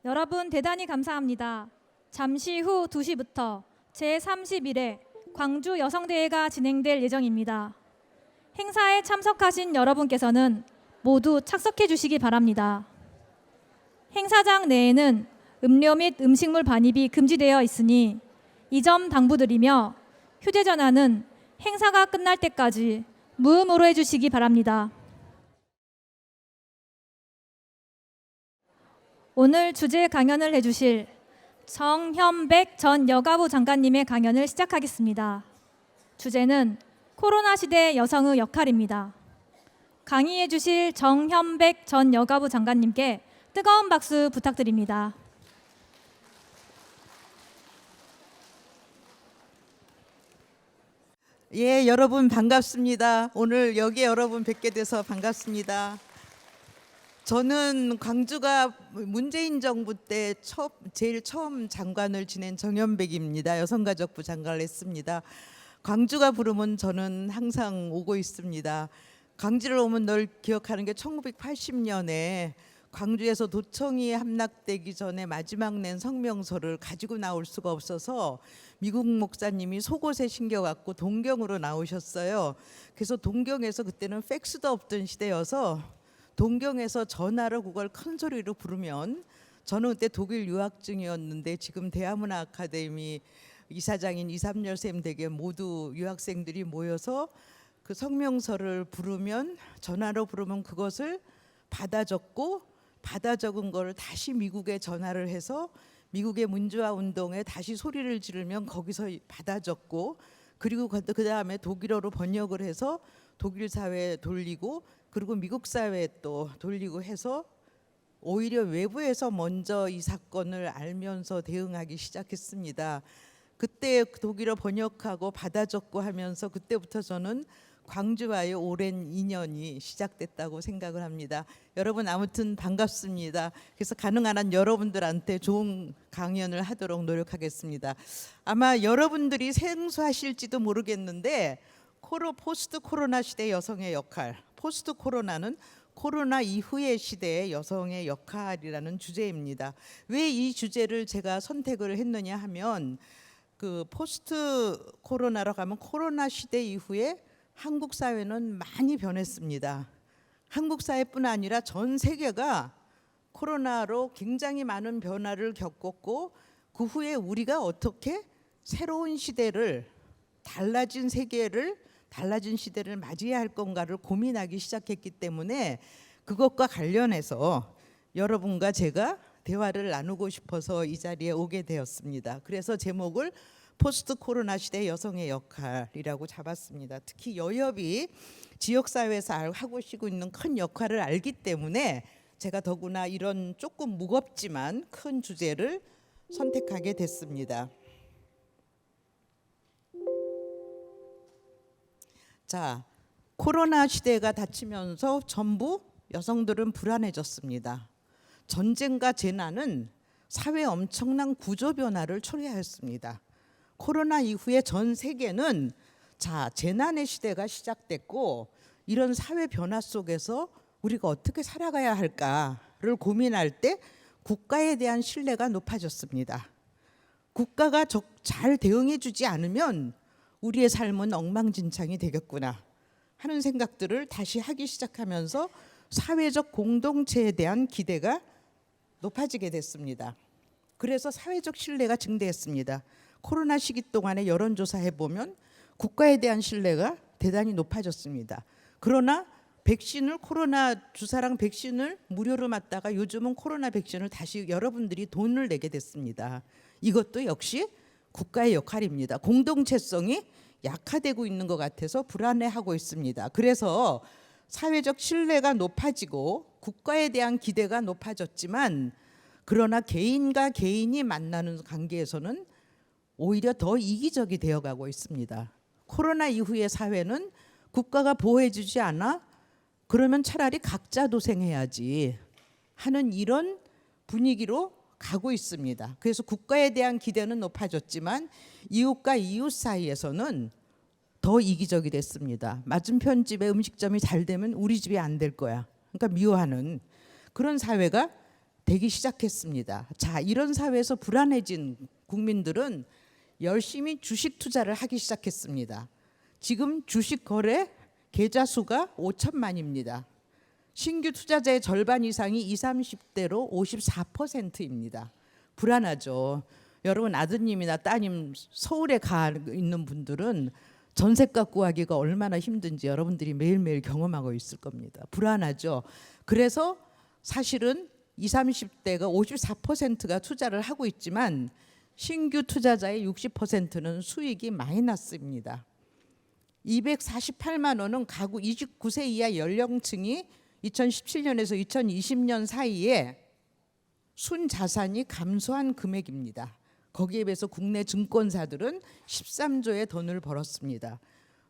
여러분 대단히 감사합니다. 잠시 후 2시부터 제31회 광주 여성대회가 진행될 예정입니다. 행사에 참석하신 여러분께서는 모두 착석해 주시기 바랍니다. 행사장 내에는 음료 및 음식물 반입이 금지되어 있으니 이 점 당부드리며 휴대전화는 행사가 끝날 때까지 무음으로 해주시기 바랍니다. 오늘 주제 강연을 해주실 정현백 전 여가부 장관님의 강연을 시작하겠습니다. 주제는 코로나 시대 여성의 역할입니다. 강의해 주실 정현백 전 여가부 장관님께 뜨거운 박수 부탁드립니다. 예, 여러분 반갑습니다. 오늘 여기 여러분 뵙게 돼서 반갑습니다. 저는 광주가 문재인 정부 때 제일 처음 장관을 지낸 정현백입니다. 여성가족부 장관을 했습니다. 광주가 부르면 저는 항상 오고 있습니다. 광주를 오면 늘 기억하는 게 1980년에 광주에서 도청이 함락되기 전에 마지막 낸 성명서를 가지고 나올 수가 없어서 미국 목사님이 속옷에 신겨갖고 동경으로 나오셨어요. 그래서 동경에서 그때는 팩스도 없던 시대여서 동경에서 전화로 그걸 큰 소리로 부르면, 저는 그때 독일 유학 중이었는데 지금 대화문화 아카데미 이사장인 이삼열 쌤 댁에 모두 유학생들이 모여서 그 성명서를 부르면, 전화로 부르면 그것을 받아 적고, 받아 적은 거를 다시 미국에 전화를 해서 미국의 민주화 운동에 다시 소리를 지르면 거기서 받아 적고, 그리고 그 다음에 독일어로 번역을 해서 독일 사회에 돌리고, 그리고 미국 사회에 또 돌리고 해서 오히려 외부에서 먼저 이 사건을 알면서 대응하기 시작했습니다. 그때 독일어 번역하고 받아 적고 하면서 그때부터 저는 광주와의 오랜 인연이 시작됐다고 생각을 합니다. 여러분 아무튼 반갑습니다. 그래서 가능한 한 여러분들한테 좋은 강연을 하도록 노력하겠습니다. 아마 여러분들이 생소하실지도 모르겠는데 포스트 코로나 시대 여성의 역할, 포스트 코로나는 코로나 이후의 시대의 여성의 역할이라는 주제입니다. 왜 이 주제를 제가 선택을 했느냐 하면, 그 포스트 코로나로 가면 코로나 시대 이후에 한국 사회는 많이 변했습니다. 한국 사회뿐 아니라 전 세계가 코로나로 굉장히 많은 변화를 겪었고, 그 후에 우리가 어떻게 새로운 시대를, 달라진 세계를, 달라진 시대를 맞이해야 할 건가를 고민하기 시작했기 때문에 그것과 관련해서 여러분과 제가 대화를 나누고 싶어서 이 자리에 오게 되었습니다. 그래서 제목을 포스트 코로나 시대 여성의 역할이라고 잡았습니다. 특히 여협이 지역사회에서 하고 있는 큰 역할을 알기 때문에 제가 더구나 이런 조금 무겁지만 큰 주제를 선택하게 됐습니다. 자, 코로나 시대가 닥치면서 전부 여성들은 불안해졌습니다. 전쟁과 재난은 사회에 엄청난 구조 변화를 초래하였습니다. 코로나 이후에 전 세계는 재난의 시대가 시작됐고, 이런 사회 변화 속에서 우리가 어떻게 살아가야 할까를 고민할 때 국가에 대한 신뢰가 높아졌습니다. 국가가 잘 대응해 주지 않으면 우리의 삶은 엉망진창이 되겠구나 하는 생각들을 다시 하기 시작하면서 사회적 공동체에 대한 기대가 높아지게 됐습니다. 그래서 사회적 신뢰가 증대했습니다. 코로나 시기 동안에 여론조사 해보면 국가에 대한 신뢰가 대단히 높아졌습니다. 그러나 코로나 주사랑 백신을 무료로 맞다가 요즘은 코로나 백신을 다시 여러분들이 돈을 내게 됐습니다. 이것도 역시 국가의 역할입니다. 공동체성이 약화되고 있는 것 같아서 불안해하고 있습니다. 그래서 사회적 신뢰가 높아지고 국가에 대한 기대가 높아졌지만, 그러나 개인과 개인이 만나는 관계에서는 오히려 더 이기적이 되어가고 있습니다. 코로나 이후의 사회는 국가가 보호해주지 않아 그러면 차라리 각자 도생해야지 하는 이런 분위기로 가고 있습니다. 그래서 국가에 대한 기대는 높아졌지만 이웃과 이웃 사이에서는 더 이기적이 됐습니다. 맞은편 집에 음식점이 잘 되면 우리 집이 안 될 거야. 그러니까 미워하는 그런 사회가 되기 시작했습니다. 자, 이런 사회에서 불안해진 국민들은 열심히 주식 투자를 하기 시작했습니다. 지금 주식 거래 계좌 수가 5천만입니다. 신규 투자자의 절반 이상이 20, 30대로 54%입니다. 불안하죠. 여러분 아드님이나 따님 서울에 가 있는 분들은 전셋값 구하기가 얼마나 힘든지 여러분들이 매일매일 경험하고 있을 겁니다. 불안하죠. 그래서 사실은 20, 30대가 54%가 투자를 하고 있지만 신규 투자자의 60%는 수익이 마이너스입니다. 248만 원은 가구 29세 이하 연령층이 2017년에서 2020년 사이에 순자산이 감소한 금액입니다. 거기에 비해서 국내 증권사들은 13조의 돈을 벌었습니다.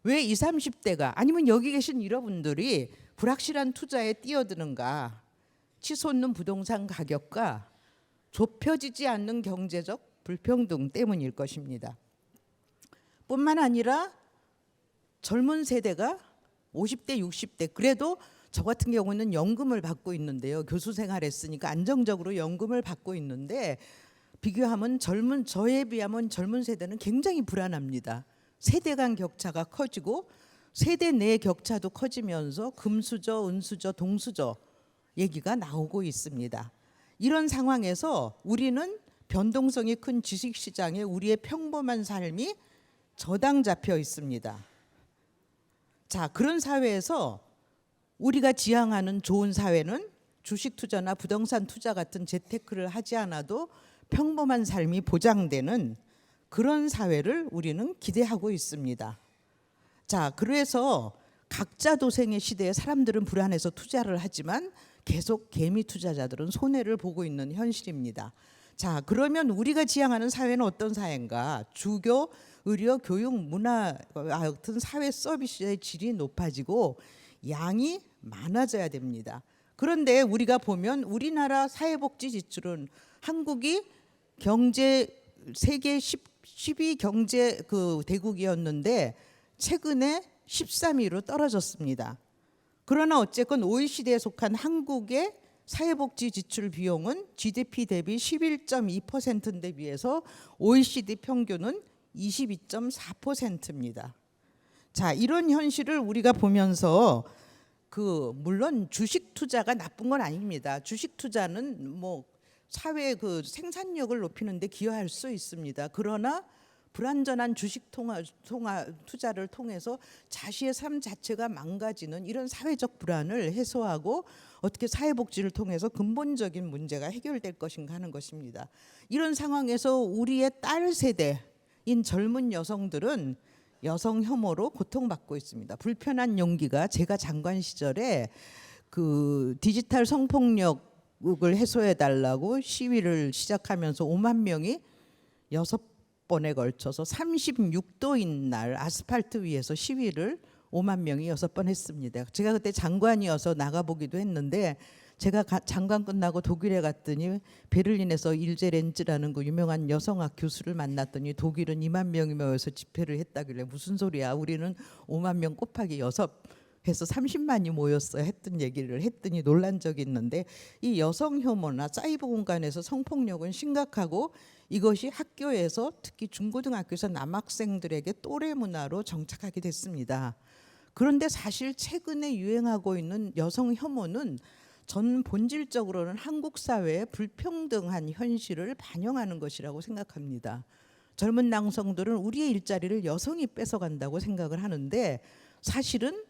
왜 20, 30대가 아니면 여기 계신 여러분들이 불확실한 투자에 뛰어드는가? 치솟는 부동산 가격과 좁혀지지 않는 경제적 불평등 때문일 것입니다. 뿐만 아니라 젊은 세대가 50대, 60대 그래도 저 같은 경우는 연금을 받고 있는데요. 교수 생활했으니까 안정적으로 연금을 받고 있는데 비교하면 저에 비하면 젊은 세대는 굉장히 불안합니다. 세대 간 격차가 커지고 세대 내 격차도 커지면서 금수저, 은수저, 동수저 얘기가 나오고 있습니다. 이런 상황에서 우리는 변동성이 큰 주식시장에 우리의 평범한 삶이 저당 잡혀 있습니다. 자, 그런 사회에서 우리가 지향하는 좋은 사회는 주식 투자나 부동산 투자 같은 재테크를 하지 않아도 평범한 삶이 보장되는 그런 사회를 우리는 기대하고 있습니다. 자, 그래서 각자 도생의 시대에 사람들은 불안해서 투자를 하지만 계속 개미 투자자들은 손해를 보고 있는 현실입니다. 자, 그러면 우리가 지향하는 사회는 어떤 사회인가? 주교, 의료, 교육, 문화 같은 사회 서비스의 질이 높아지고 양이 많아져야 됩니다. 그런데 우리가 보면 우리나라 사회복지 지출은 한국이 세계 10위 경제 대국이었는데 최근에 13위로 떨어졌습니다. 그러나 어쨌건 OECD에 속한 한국의 사회복지 지출 비용은 GDP 대비 11.2%인데 비해서 OECD 평균은 22.4%입니다. 자, 이런 현실을 우리가 보면서 물론 주식 투자가 나쁜 건 아닙니다. 주식 투자는 뭐 사회 생산력을 높이는 데 기여할 수 있습니다. 그러나 불완전한 주식 투자를 통해서 자신의 삶 자체가 망가지는 이런 사회적 불안을 해소하고 어떻게 사회복지를 통해서 근본적인 문제가 해결될 것인가 하는 것입니다. 이런 상황에서 우리의 딸 세대인 젊은 여성들은 여성 혐오로 고통받고 있습니다. 불편한 용기가 제가 장관 시절에 디지털 성폭력을 해소해 달라고 시위를 시작하면서 5만 명이 6번에 걸쳐서 36도인 날 아스팔트 위에서 시위를 5만 명이 6번 했습니다. 제가 그때 장관이어서 나가보기도 했는데 제가 장관 끝나고 독일에 갔더니 베를린에서 일제 렌즈라는 그 유명한 여성학 교수를 만났더니 독일은 2만 명이 모여서 집회를 했다길래 무슨 소리야? 우리는 5만 명 곱하기 6 해서 30만이 모였어요 했던 얘기를 했더니 놀란 적이 있는데 이 여성 혐오나 사이버 공간에서 성폭력은 심각하고 이것이 학교에서 특히 중고등학교에서 남학생들에게 또래 문화로 정착하게 됐습니다. 그런데 사실 최근에 유행하고 있는 여성 혐오는 전 본질적으로는 한국 사회의 불평등한 현실을 반영하는 것이라고 생각합니다. 젊은 남성들은 우리의 일자리를 여성이 뺏어간다고 생각을 하는데 사실은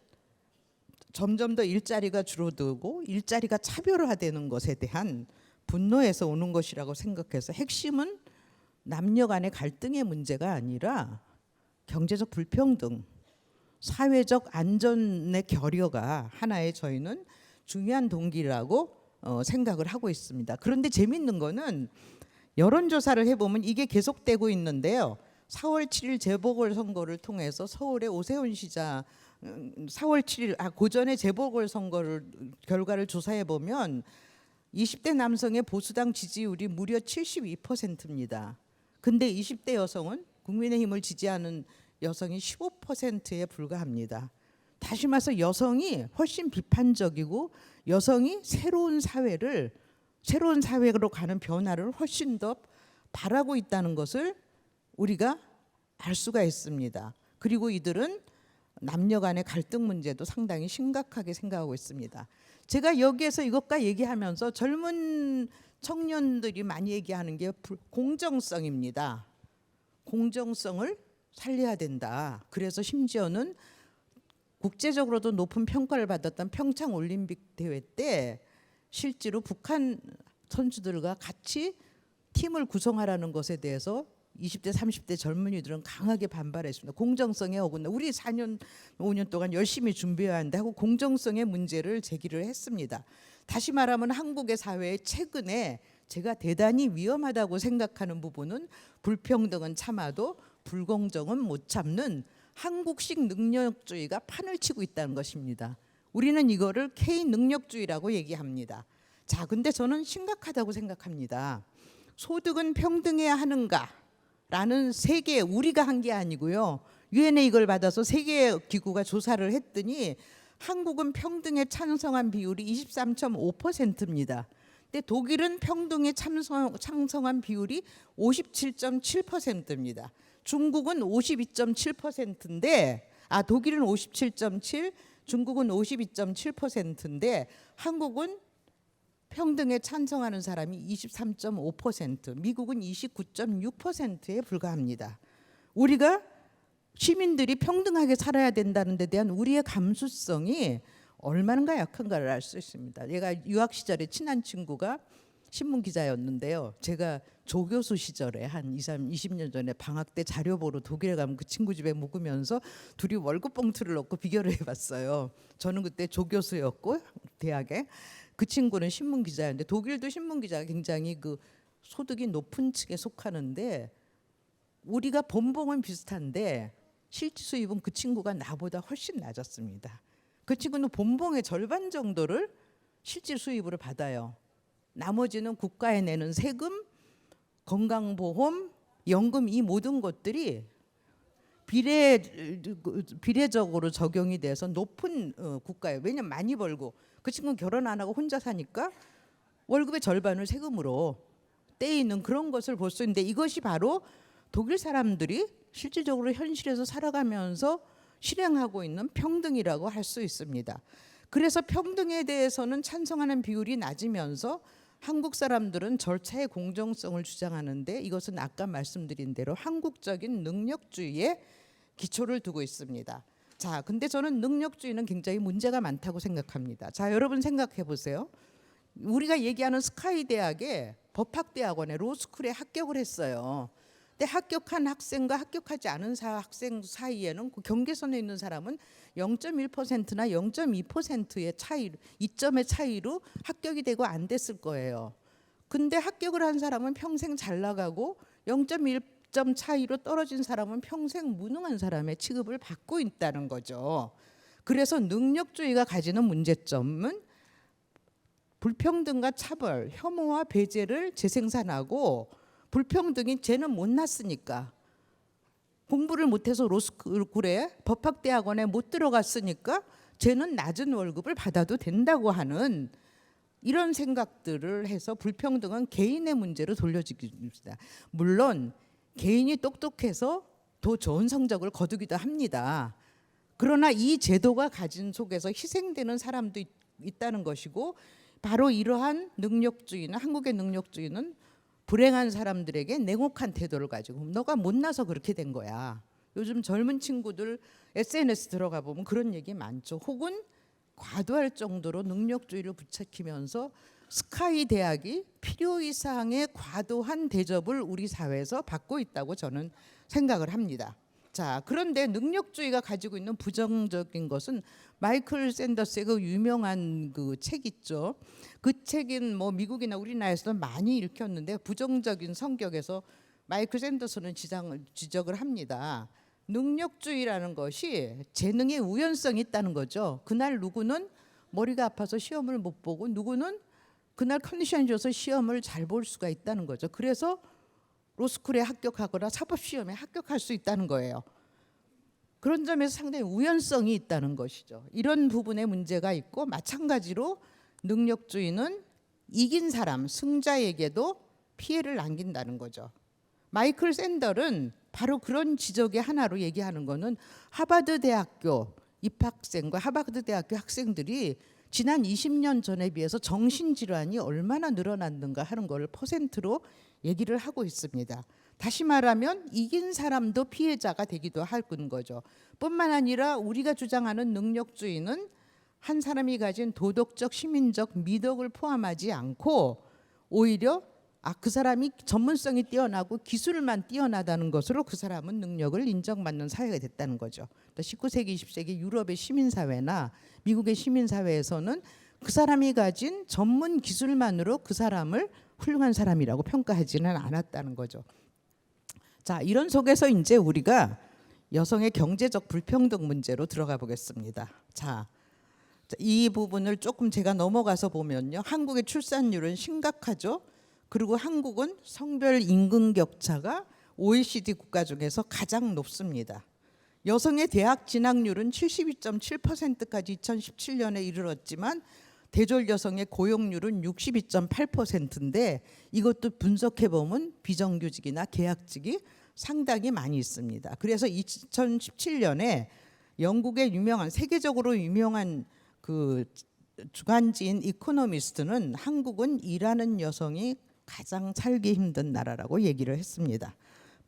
점점 더 일자리가 줄어들고 일자리가 차별화되는 것에 대한 분노에서 오는 것이라고 생각해서 핵심은 남녀 간의 갈등의 문제가 아니라 경제적 불평등, 사회적 안전의 결여가 하나의 저희는 중요한 동기라고 생각을 하고 있습니다. 그런데 재미있는 거는 여론조사를 해보면 이게 계속되고 있는데요. 4월 7일 재보궐선거를 통해서 서울의 오세훈 시장 4월 7일 고전의 재보궐선거를 결과를 조사해 보면 20대 남성의 보수당 지지율이 무려 72%입니다. 근데 20대 여성은 국민의힘을 지지하는 여성이 15%에 불과합니다. 다시 말해서 여성이 훨씬 비판적이고 여성이 새로운 사회를 새로운 사회로 가는 변화를 훨씬 더 바라고 있다는 것을 우리가 알 수가 있습니다. 그리고 이들은 남녀 간의 갈등 문제도 상당히 심각하게 생각하고 있습니다. 제가 여기에서 이것과 얘기하면서 젊은 청년들이 많이 얘기하는 게 공정성입니다. 공정성을 살려야 된다. 그래서 심지어는 국제적으로도 높은 평가를 받았던 평창 올림픽 대회 때 실제로 북한 선수들과 같이 팀을 구성하라는 것에 대해서 20대 30대 젊은이들은 강하게 반발했습니다. 공정성에 어긋나 우리 4년 5년 동안 열심히 준비해야 한다 하고 공정성의 문제를 제기를 했습니다. 다시 말하면 한국의 사회에 최근에 제가 대단히 위험하다고 생각하는 부분은 불평등은 참아도 불공정은 못 참는 한국식 능력주의가 판을 치고 있다는 것입니다. 우리는 이거를 K 능력주의라고 얘기합니다. 자, 근데 저는 심각하다고 생각합니다. 소득은 평등해야 하는가? 라는 세계 우리가 한 게 아니고요. 유엔에 이걸 받아서 세계 기구가 조사를 했더니 한국은 평등에 찬성한 비율이 23.5%입니다. 근데 독일은 평등에 찬성한 비율이 57.7%입니다. 중국은 52.7%인데 독일은 57.7, 중국은 52.7%인데 한국은 평등에 찬성하는 사람이 23.5%, 미국은 29.6%에 불과합니다. 우리가 시민들이 평등하게 살아야 된다는 데 대한 우리의 감수성이 얼마나 약한가를 알 수 있습니다. 얘가 유학 시절에 친한 친구가 신문 기자였는데요. 제가 조교수 시절에 한 20년 전에 방학 때 자료 보러 독일에 가면 그 친구 집에 묵으면서 둘이 월급 봉투를 넣고 비교를 해봤어요. 저는 그때 조교수였고 대학에 그 친구는 신문 기자였는데 독일도 신문 기자가 굉장히 그 소득이 높은 층에 속하는데 우리가 본봉은 비슷한데 실질 수입은 그 친구가 나보다 훨씬 낮았습니다. 그 친구는 본봉의 절반 정도를 실질 수입으로 받아요. 나머지는 국가에 내는 세금, 건강보험, 연금 이 모든 것들이 비례적으로 적용이 돼서 높은 국가에 왜냐면 많이 벌고 그 친구는 결혼 안 하고 혼자 사니까 월급의 절반을 세금으로 떼이는 그런 것을 볼 수 있는데 이것이 바로 독일 사람들이 실질적으로 현실에서 살아가면서 실행하고 있는 평등이라고 할 수 있습니다. 그래서 평등에 대해서는 찬성하는 비율이 낮으면서 한국 사람들은 절차의 공정성을 주장하는데 이것은 아까 말씀드린 대로 한국적인 능력주의에 기초를 두고 있습니다. 자, 근데 저는 능력주의는 굉장히 문제가 많다고 생각합니다. 자, 여러분 생각해 보세요. 우리가 얘기하는 스카이 대학에 법학대학원에 로스쿨에 합격을 했어요. 근데 합격한 학생과 합격하지 않은 학생 사이에는 그 경계선에 있는 사람은 0.1%나 0.2%의 차이, 이점의 차이로 합격이 되고 안 됐을 거예요. 근데 합격을 한 사람은 평생 잘 나가고 0.1점 차이로 떨어진 사람은 평생 무능한 사람의 취급을 받고 있다는 거죠. 그래서 능력주의가 가지는 문제점은 불평등과 차별, 혐오와 배제를 재생산하고 불평등이 쟤는 못났으니까 공부를 못해서 로스쿨에 법학대학원에 못 들어갔으니까 쟤는 낮은 월급을 받아도 된다고 하는 이런 생각들을 해서 불평등은 개인의 문제로 돌려지기입니다. 물론 개인이 똑똑해서 더 좋은 성적을 거두기도 합니다. 그러나 이 제도가 가진 속에서 희생되는 사람도 있다는 것이고 바로 이러한 능력주의는 한국의 능력주의는 불행한 사람들에게 냉혹한 태도를 가지고 너가 못나서 그렇게 된 거야. 요즘 젊은 친구들 SNS 들어가 보면 그런 얘기 많죠. 혹은 과도할 정도로 능력주의를 부추기면서 스카이 대학이 필요 이상의 과도한 대접을 우리 사회에서 받고 있다고 저는 생각을 합니다. 자, 그런데 능력주의가 가지고 있는 부정적인 것은 마이클 샌더스의 그 유명한 그 책 있죠. 그 책은 뭐 미국이나 우리나라에서도 많이 읽혔는데 부정적인 성격에서 마이클 샌더스는 지적을 합니다. 능력주의라는 것이 재능의 우연성이 있다는 거죠. 그날 누구는 머리가 아파서 시험을 못 보고 누구는 그날 컨디션이 좋아서 시험을 잘 볼 수가 있다는 거죠. 그래서 로스쿨에 합격하거나 사법시험에 합격할 수 있다는 거예요. 그런 점에서 상당히 우연성이 있다는 것이죠. 이런 부분에 문제가 있고 마찬가지로 능력주의는 이긴 사람, 승자에게도 피해를 남긴다는 거죠. 마이클 샌델은 바로 그런 지적의 하나로 얘기하는 거는 하버드 대학교 입학생과 하버드 대학교 학생들이 지난 20년 전에 비해서 정신질환이 얼마나 늘어났는가 하는 걸 퍼센트로 얘기를 하고 있습니다. 다시 말하면 이긴 사람도 피해자가 되기도 하는 거죠. 뿐만 아니라 우리가 주장하는 능력주의는 한 사람이 가진 도덕적, 시민적 미덕을 포함하지 않고 오히려 그 사람이 전문성이 뛰어나고 기술만 뛰어나다는 것으로 그 사람은 능력을 인정받는 사회가 됐다는 거죠. 19세기, 20세기 유럽의 시민사회나 미국의 시민사회에서는 그 사람이 가진 전문 기술만으로 그 사람을 훌륭한 사람이라고 평가하지는 않았다는 거죠. 자, 이런 속에서 이제 우리가 여성의 경제적 불평등 문제로 들어가 보겠습니다. 자, 이 부분을 조금 제가 넘어가서 보면요. 한국의 출산율은 심각하죠. 그리고 한국은 성별 임금 격차가 OECD 국가 중에서 가장 높습니다. 여성의 대학 진학률은 72.7%까지 2017년에 이르렀지만 대졸 여성의 고용률은 62.8%인데 이것도 분석해 보면 비정규직이나 계약직이 상당히 많이 있습니다. 그래서 2017년에 영국의 세계적으로 유명한 그 주간지인 이코노미스트는 한국은 일하는 여성이 가장 살기 힘든 나라라고 얘기를 했습니다.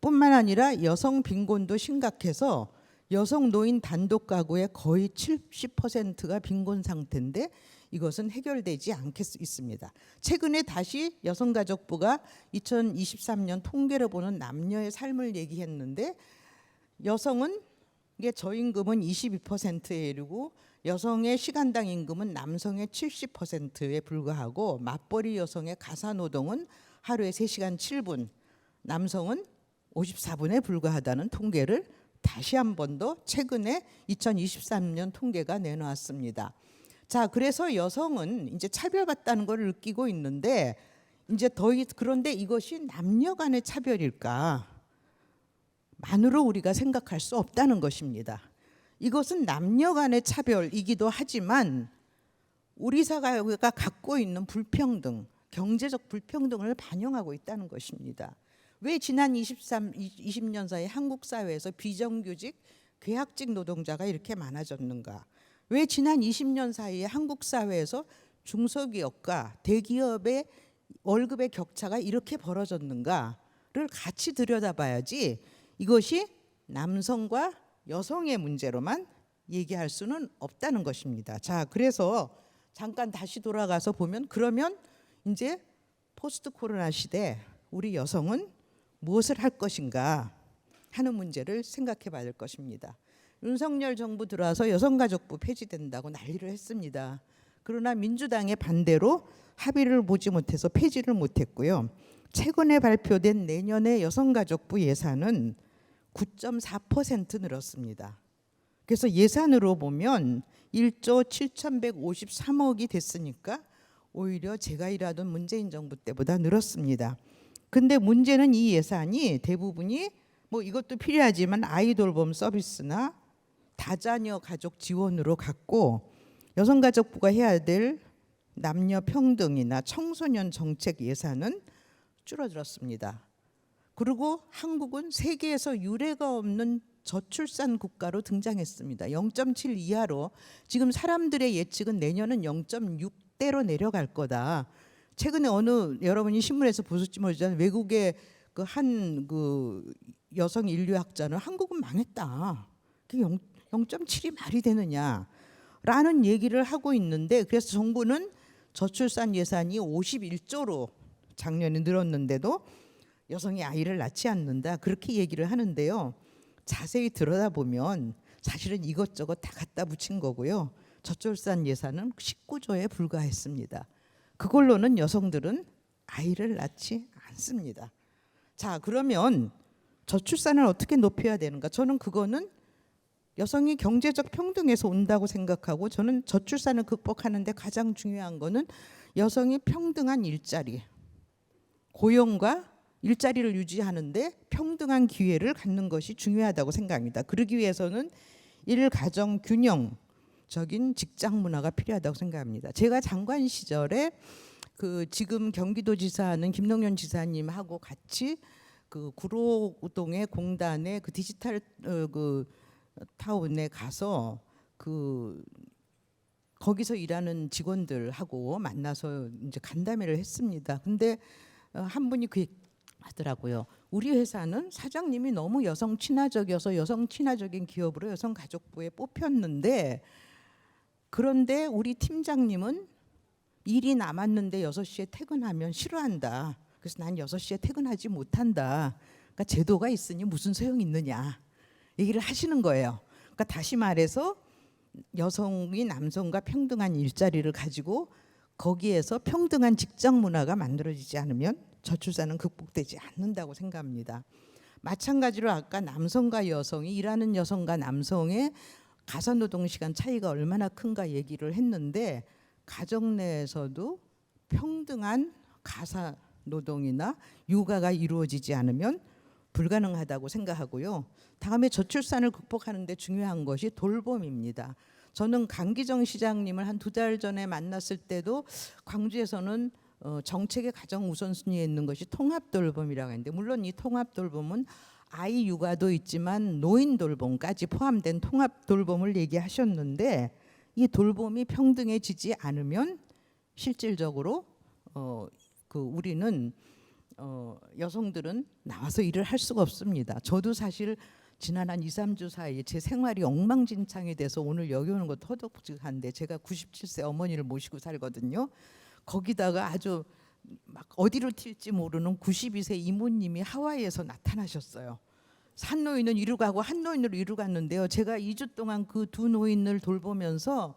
뿐만 아니라 여성 빈곤도 심각해서 여성 노인 단독 가구의 거의 70%가 빈곤 상태인데 이것은 해결되지 않겠습니다. 최근에 다시 여성가족부가 2023년 통계를 보는 남녀의 삶을 얘기했는데 여성은 이게 저임금은 22%에 이르고 여성의 시간당 임금은 남성의 70%에 불과하고 맞벌이 여성의 가사노동은 하루에 3시간 7분, 남성은 54분에 불과하다는 통계를 다시 한 번 더 최근에 2023년 통계가 내놓았습니다. 자, 그래서 여성은 이제 차별받다는 걸 느끼고 있는데 이제 그런데 이것이 남녀 간의 차별일까? 만으로 우리가 생각할 수 없다는 것입니다. 이것은 남녀 간의 차별이기도 하지만 우리 사회가 갖고 있는 불평등, 경제적 불평등을 반영하고 있다는 것입니다. 왜 지난 20년 사이 한국 사회에서 비정규직, 계약직 노동자가 이렇게 많아졌는가? 왜 지난 20년 사이에 한국 사회에서 중소기업과 대기업의 월급의 격차가 이렇게 벌어졌는가를 같이 들여다봐야지 이것이 남성과 여성의 문제로만 얘기할 수는 없다는 것입니다. 자, 그래서 잠깐 다시 돌아가서 보면 그러면 이제 포스트 코로나 시대 우리 여성은 무엇을 할 것인가 하는 문제를 생각해 봐야 될 것입니다. 윤석열 정부 들어와서 여성가족부 폐지된다고 난리를 했습니다. 그러나 민주당의 반대로 합의를 보지 못해서 폐지를 못했고요. 최근에 발표된 내년의 여성가족부 예산은 9.4% 늘었습니다. 그래서 예산으로 보면 1조 7,153억이 됐으니까 오히려 제가 일하던 문재인 정부 때보다 늘었습니다. 근데 문제는 이 예산이 대부분이 뭐 이것도 필요하지만 아이돌봄 서비스나 다자녀 가족 지원으로 갔고 여성가족부가 해야 될 남녀 평등이나 청소년 정책 예산은 줄어들었습니다. 그리고 한국은 세계에서 유례가 없는 저출산 국가로 등장했습니다. 0.7 이하로 지금 사람들의 예측은 내년은 0.6대로 내려갈 거다. 최근에 여러분이 신문에서 보실지 모르지만 외국의 그 여성 인류학자는 한국은 망했다. 0.7이 말이 되느냐라는 얘기를 하고 있는데 그래서 정부는 저출산 예산이 51조로 작년에 늘었는데도 여성이 아이를 낳지 않는다 그렇게 얘기를 하는데요. 자세히 들여다보면 사실은 이것저것 다 갖다 붙인 거고요. 저출산 예산은 19조에 불과했습니다. 그걸로는 여성들은 아이를 낳지 않습니다. 자, 그러면 저출산을 어떻게 높여야 되는가? 저는 그거는 여성이 경제적 평등에서 온다고 생각하고 저는 저출산을 극복하는 데 가장 중요한 거는 여성이 평등한 일자리, 고용과 일자리를 유지하는데 평등한 기회를 갖는 것이 중요하다고 생각합니다. 그러기 위해서는 일가정 균형적인 직장 문화가 필요하다고 생각합니다. 제가 장관 시절에 그 지금 경기도지사는 김동연 지사님하고 같이 그 구로동의 공단의 그 디지털 그 타운에 가서 그 거기서 일하는 직원들하고 만나서 이제 간담회를 했습니다. 근데 한 분이 그 얘기 하더라고요. 우리 회사는 사장님이 너무 여성 친화적이어서 여성 친화적인 기업으로 여성가족부에 뽑혔는데, 그런데 우리 팀장님은 일이 남았는데 6시에 퇴근하면 싫어한다. 그래서 난 6시에 퇴근하지 못한다. 그러니까 제도가 있으니 무슨 소용이 있느냐 얘기를 하시는 거예요. 그러니까 다시 말해서 여성이 남성과 평등한 일자리를 가지고 거기에서 평등한 직장 문화가 만들어지지 않으면 저출산은 극복되지 않는다고 생각합니다. 마찬가지로 아까 남성과 여성이, 일하는 여성과 남성의 가사노동 시간 차이가 얼마나 큰가 얘기를 했는데, 가정 내에서도 평등한 가사노동이나 육아가 이루어지지 않으면 불가능하다고 생각하고요. 다음에 저출산을 극복하는 데 중요한 것이 돌봄입니다. 저는 강기정 시장님을 한 2달 전에 만났을 때도 광주에서는 정책의 가장 우선순위에 있는 것이 통합돌봄이라고 했는데, 물론 이 통합돌봄은 아이 육아도 있지만 노인 돌봄까지 포함된 통합돌봄을 얘기하셨는데, 이 돌봄이 평등해지지 않으면 실질적으로 우리는 여성들은 나와서 일을 할 수가 없습니다. 저도 사실 지난 한 2, 3주 사이에 제 생활이 엉망진창이 돼서 오늘 여기 오는 것도 허덕지근한데, 제가 97세 어머니를 모시고 살거든요. 거기다가 아주 막 어디로 튈지 모르는 92세 이모님이 하와이에서 나타나셨어요. 한 노인은 이리로 가고 한 노인으로 이리로 갔는데요. 제가 2주 동안 그 두 노인을 돌보면서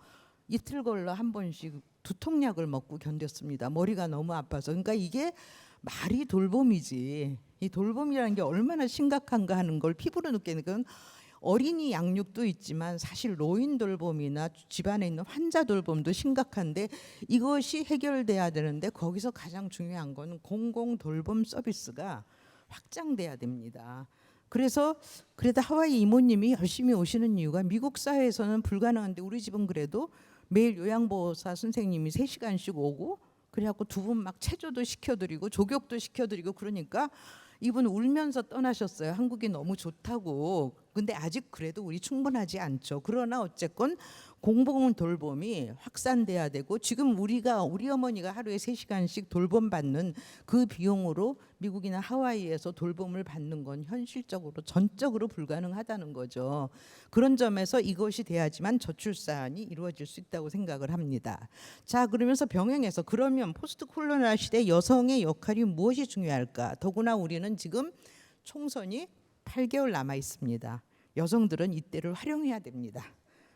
이틀 걸러 한 번씩 두통약을 먹고 견뎠습니다. 머리가 너무 아파서. 그러니까 이게 말이 돌봄이지, 이 돌봄이라는 게 얼마나 심각한가 하는 걸 피부로 느끼는, 어린이 양육도 있지만 사실 노인 돌봄이나 집안에 있는 환자 돌봄도 심각한데, 이것이 해결돼야 되는데 거기서 가장 중요한 건 공공 돌봄 서비스가 확장돼야 됩니다. 그래서 하와이 이모님이 열심히 오시는 이유가, 미국 사회에서는 불가능한데 우리 집은 그래도 매일 요양보호사 선생님이 3시간씩 오고, 그래갖고 두 분 막 체조도 시켜드리고 조격도 시켜드리고, 그러니까 이분 울면서 떠나셨어요. 한국이 너무 좋다고. 근데 아직 그래도 우리 충분하지 않죠. 그러나 어쨌건 공공 돌봄이 확산돼야 되고, 지금 우리 어머니가 하루에 3시간씩 돌봄 받는 그 비용으로 미국이나 하와이에서 돌봄을 받는 건 현실적으로 전적으로 불가능하다는 거죠. 그런 점에서 이것이 돼야지만 저출산이 이루어질 수 있다고 생각을 합니다. 자, 그러면서 병행해서, 그러면 포스트 코로나 시대 여성의 역할이 무엇이 중요할까? 더구나 우리는 지금 총선이 8개월 남아 있습니다. 여성들은 이때를 활용해야 됩니다.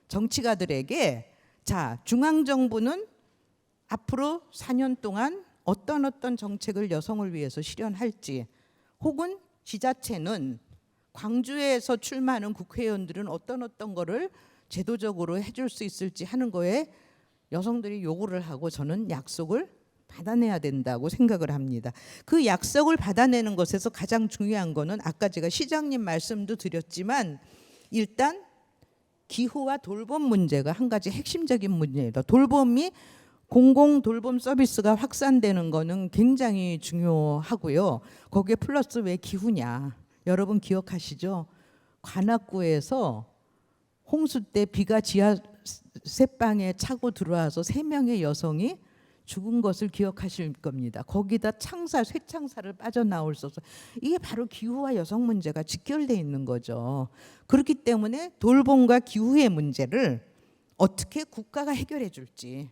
정치가들에게, 자, 중앙정부는 앞으로 4년 동안 어떤 정책을 여성을 위해서 실현할지, 혹은 지자체는 광주에서 출마하는 국회의원들은 어떤 거를 제도적으로 해줄 수 있을지 하는 거에 여성들이 요구를 하고, 저는 약속을 받아내야 된다고 생각을 합니다. 그 약속을 받아내는 것에서 가장 중요한 거는 아까 제가 시장님 말씀도 드렸지만, 일단 기후와 돌봄 문제가 한 가지 핵심적인 문제입니다. 돌봄이, 공공 돌봄 서비스가 확산되는 거는 굉장히 중요하고요. 거기에 플러스 왜 기후냐? 여러분 기억하시죠? 관악구에서 홍수 때 비가 지하 셋방에 차고 들어와서 3명의 여성이 죽은 것을 기억하실 겁니다. 거기다 쇠창살을 빠져나올 수 없어. 이게 바로 기후와 여성 문제가 직결되어 있는 거죠. 그렇기 때문에 돌봄과 기후의 문제를 어떻게 국가가 해결해 줄지,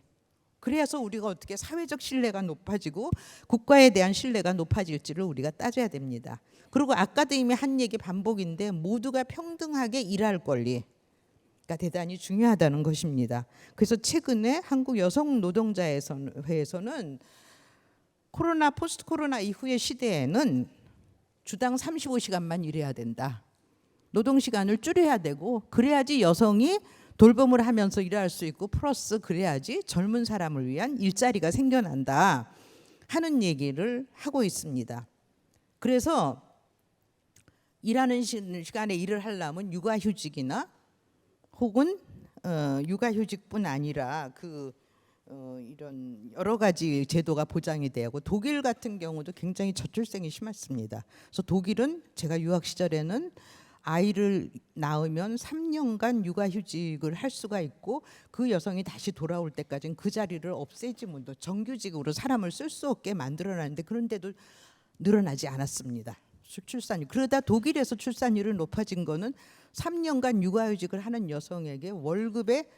그래서 우리가 어떻게 사회적 신뢰가 높아지고 국가에 대한 신뢰가 높아질지를 우리가 따져야 됩니다. 그리고 아까도 이미 한 얘기 반복인데, 모두가 평등하게 일할 권리, 대단히 중요하다는 것입니다. 그래서 최근에 한국 여성 노동자회에서는 포스트 코로나 이후의 시대에는 주당 35시간만 일해야 된다. 노동 시간을 줄여야 되고, 그래야지 여성이 돌봄을 하면서 일할 수 있고, 플러스 그래야지 젊은 사람을 위한 일자리가 생겨난다 하는 얘기를 하고 있습니다. 그래서 일하는 시간에 일을 하려면 육아휴직이나 혹은 육아휴직뿐 아니라 이런 여러 가지 제도가 보장이 되고 독일 같은 경우도 굉장히 저출생이 심했습니다. 그래서 독일은 제가 유학 시절에는 아이를 낳으면 3년간 육아휴직을 할 수가 있고 그 여성이 다시 돌아올 때까지는 그 자리를 없애지 못해 정규직으로 사람을 쓸 수 없게 만들어놨는데 그런데도 늘어나지 않았습니다. 출산율. 그러다 독일에서 출산율이 높아진 거는 3년간 육아휴직을 하는 여성에게 월급에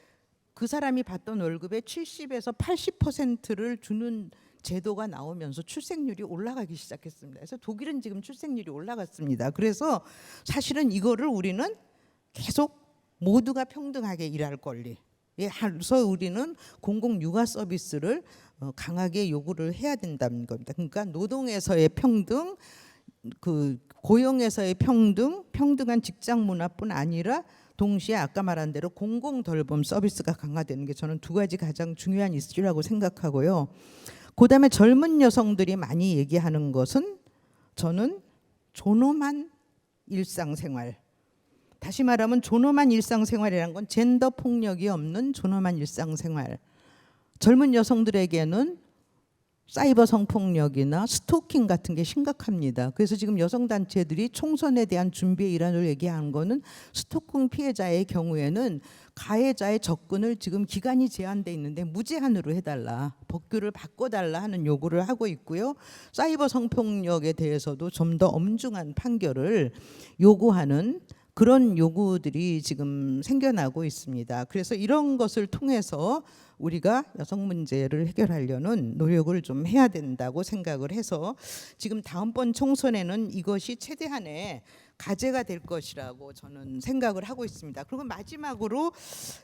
그 사람이 받던 월급의 70에서 80%를 주는 제도가 나오면서 출생률이 올라가기 시작했습니다. 그래서 독일은 지금 출생률이 올라갔습니다. 그래서 사실은 이거를 우리는 계속 모두가 평등하게 일할 권리. 그래서 우리는 공공 육아 서비스를 강하게 요구를 해야 된다는 겁니다. 그러니까 노동에서의 평등, 그 고용에서의 평등, 평등한 직장 문화뿐 아니라 동시에 아까 말한 대로 공공 돌봄 서비스가 강화되는 게 저는 두 가지 가장 중요한 이슈라고 생각하고요. 그다음에 젊은 여성들이 많이 얘기하는 것은 저는 존엄한 일상생활. 다시 말하면 존엄한 일상생활이라는 건 젠더 폭력이 없는 존엄한 일상생활. 젊은 여성들에게는 사이버 성폭력이나 스토킹 같은 게 심각합니다. 그래서 지금 여성단체들이 총선에 대한 준비의 일환으로 얘기하는 거는 스토킹 피해자의 경우에는 가해자의 접근을 지금 기간이 제한돼 있는데 무제한으로 해달라, 법규를 바꿔달라 하는 요구를 하고 있고요. 사이버 성폭력에 대해서도 좀 더 엄중한 판결을 요구하는 그런 요구들이 지금 생겨나고 있습니다. 그래서 이런 것을 통해서 우리가 여성 문제를 해결하려는 노력을 좀 해야 된다고 생각을 해서 지금 다음번 총선에는 이것이 최대한의 과제가 될 것이라고 저는 생각을 하고 있습니다. 그리고 마지막으로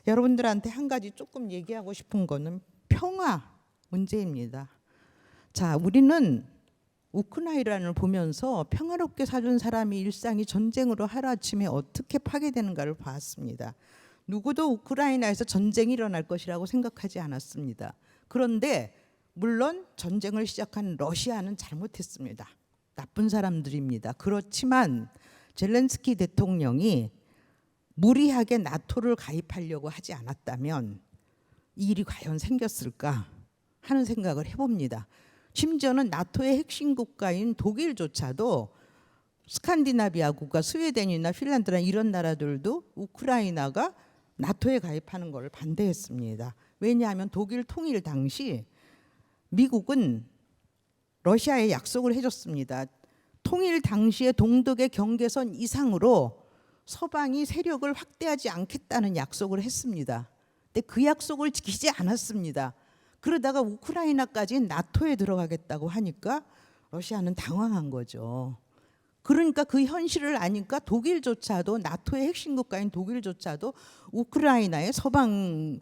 여러분들한테 한 가지 조금 얘기하고 싶은 거는 평화 문제입니다. 자, 우리는 우크라이나를 보면서 평화롭게 사는 사람이 일상이 전쟁으로 하루아침에 어떻게 파괴되는가를 봤습니다. 누구도 우크라이나에서 전쟁이 일어날 것이라고 생각하지 않았습니다. 그런데 물론 전쟁을 시작한 러시아는 잘못했습니다. 나쁜 사람들입니다. 그렇지만 젤렌스키 대통령이 무리하게 나토를 가입하려고 하지 않았다면 이 일이 과연 생겼을까 하는 생각을 해봅니다. 심지어는 나토의 핵심 국가인 독일조차도 스칸디나비아 국가 스웨덴이나 핀란드나 이런 나라들도 우크라이나가 나토에 가입하는 걸 반대했습니다. 왜냐하면 독일 통일 당시 미국은 러시아에 약속을 해줬습니다. 통일 당시의 동독의 경계선 이상으로 서방이 세력을 확대하지 않겠다는 약속을 했습니다. 근데 그 약속을 지키지 않았습니다. 그러다가 우크라이나까지 나토에 들어가겠다고 하니까 러시아는 당황한 거죠. 그러니까 그 현실을 아니까 독일조차도 나토의 핵심 국가인 독일조차도 우크라이나의 서방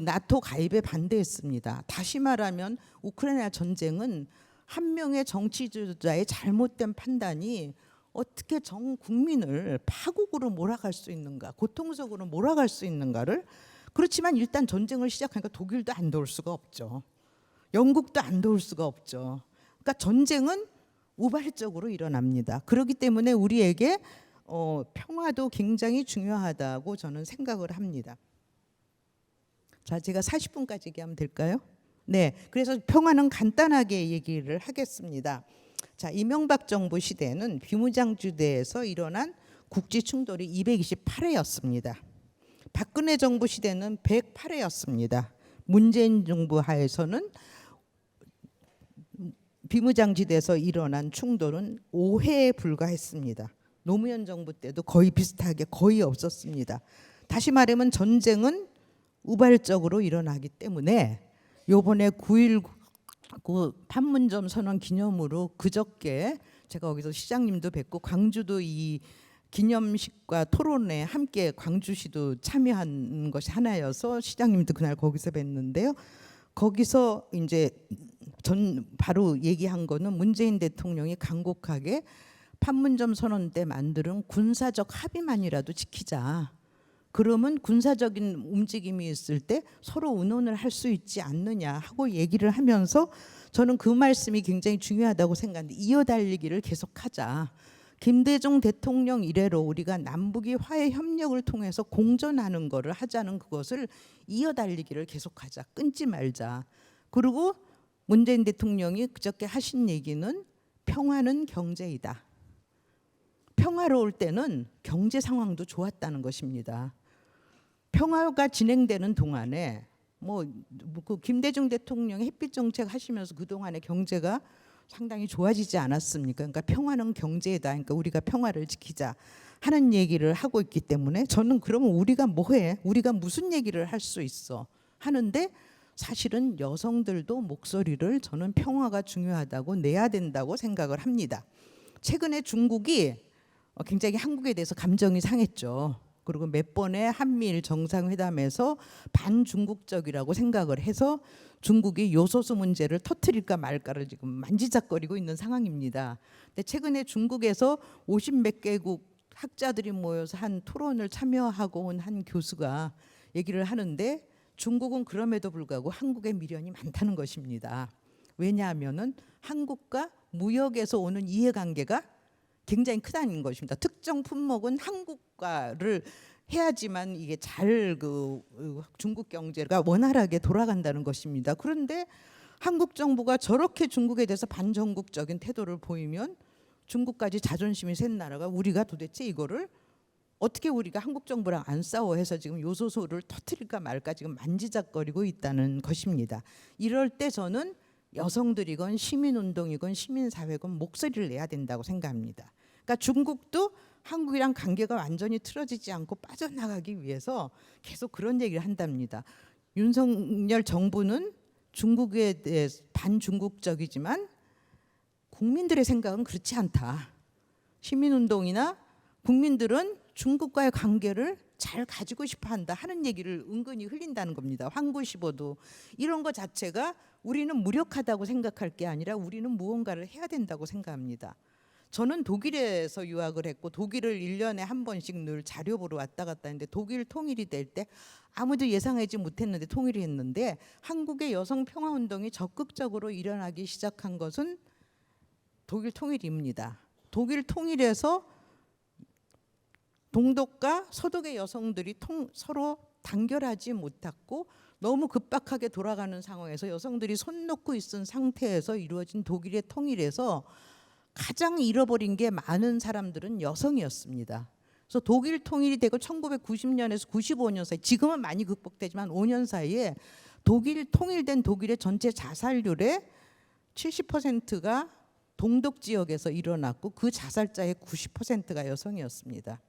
나토 가입에 반대했습니다. 다시 말하면 우크라이나 전쟁은 한 명의 정치 지도자의 잘못된 판단이 어떻게 전 국민을 파국으로 몰아갈 수 있는가, 고통속으로 몰아갈 수 있는가를. 그렇지만 일단 전쟁을 시작하니까 독일도 안 도울 수가 없죠. 영국도 안 도울 수가 없죠. 그러니까 전쟁은 우발적으로 일어납니다. 그렇기 때문에 우리에게 평화도 굉장히 중요하다고 저는 생각을 합니다. 자, 제가 40분까지 얘기하면 될까요? 네, 그래서 평화는 간단하게 얘기를 하겠습니다. 자, 이명박 정부 시대는 비무장지대에서 일어난 국지 충돌이 228회였습니다. 박근혜 정부 시대는 108회였습니다. 문재인 정부 하에서는 비무장지대에서 일어난 충돌은 5회에 불과했습니다. 노무현 정부 때도 거의 비슷하게 거의 없었습니다. 다시 말하면 전쟁은 우발적으로 일어나기 때문에 요번에 9.19 판문점 선언 기념으로 그저께 제가 거기서 시장님도 뵙고 광주도 이 기념식과 토론에 함께 광주시도 참여한 것이 하나여서 시장님도 그날 거기서 뵀는데요. 거기서 이제 전 바로 얘기한 거는 문재인 대통령이 간곡하게 판문점 선언 때 만드는 군사적 합의만이라도 지키자. 그러면 군사적인 움직임이 있을 때 서로 의논을 할 수 있지 않느냐 하고 얘기를 하면서 저는 그 말씀이 굉장히 중요하다고 생각하는데 이어달리기를 계속하자. 김대중 대통령 이래로 우리가 남북이 화해 협력을 통해서 공존하는 거를 하자는 그것을 이어달리기를 계속하자. 끊지 말자. 그리고 문재인 대통령이 그저께 하신 얘기는 평화는 경제이다. 평화로울 때는 경제 상황도 좋았다는 것입니다. 평화가 진행되는 동안에 그 김대중 대통령이 햇빛 정책 하시면서 그 동안에 경제가 상당히 좋아지지 않았습니까? 그러니까 평화는 경제이다. 그러니까 우리가 평화를 지키자 하는 얘기를 하고 있기 때문에 저는 그러면 우리가 뭐해? 우리가 무슨 얘기를 할 수 있어? 하는데 사실은 여성들도 목소리를 저는 평화가 중요하다고 내야 된다고 생각을 합니다. 최근에 중국이 굉장히 한국에 대해서 감정이 상했죠. 그리고 몇 번의 한미일 정상회담에서 반중국적이라고 생각을 해서 중국이 요소수 문제를 터뜨릴까 말까를 지금 만지작거리고 있는 상황입니다. 근데 최근에 중국에서 50몇 개국 학자들이 모여서 한 토론을 참여하고 온 한 교수가 얘기를 하는데 중국은 그럼에도 불구하고 한국에 미련이 많다는 것입니다. 왜냐하면은 한국과 무역에서 오는 이해관계가 굉장히 크다는 것입니다. 특정 품목은 한국과를 해야지만 이게 잘 중국 경제가 원활하게 돌아간다는 것입니다. 그런데 한국 정부가 저렇게 중국에 대해서 반전국적인 태도를 보이면 중국까지 자존심이 센 나라가 우리가 도대체 이거를 어떻게 우리가 한국 정부랑 안 싸워 해서 지금 요소수를 터뜨릴까 말까 지금 만지작거리고 있다는 것입니다. 이럴 때 저는 여성들이건 시민운동이건 시민사회건 목소리를 내야 된다고 생각합니다. 그러니까 중국도 한국이랑 관계가 완전히 틀어지지 않고 빠져나가기 위해서 계속 그런 얘기를 한답니다. 윤석열 정부는 중국에 대해 반중국적이지만 국민들의 생각은 그렇지 않다. 시민운동이나 국민들은 중국과의 관계를 잘 가지고 싶어한다 하는 얘기를 은근히 흘린다는 겁니다. 황구시보도 이런 것 자체가 우리는 무력하다고 생각할 게 아니라 우리는 무언가를 해야 된다고 생각합니다. 저는 독일에서 유학을 했고 독일을 1년에 한 번씩 늘 자료 보러 왔다 갔다 했는데 독일 통일이 될 때 아무도 예상하지 못했는데 통일이 했는데 한국의 여성 평화 운동이 적극적으로 일어나기 시작한 것은 독일 통일입니다. 독일 통일에서 동독과 서독의 여성들이 서로 단결하지 못했고 너무 급박하게 돌아가는 상황에서 여성들이 손 놓고 있은 상태에서 이루어진 독일의 통일에서 가장 잃어버린 게 많은 사람들은 여성이었습니다. 그래서 독일 통일이 되고 1990년에서 95년 사이, 지금은 많이 극복되지만 5년 사이에 통일된 독일의 전체 자살률의 70%가 동독 지역에서 일어났고 그 자살자의 90%가 여성이었습니다.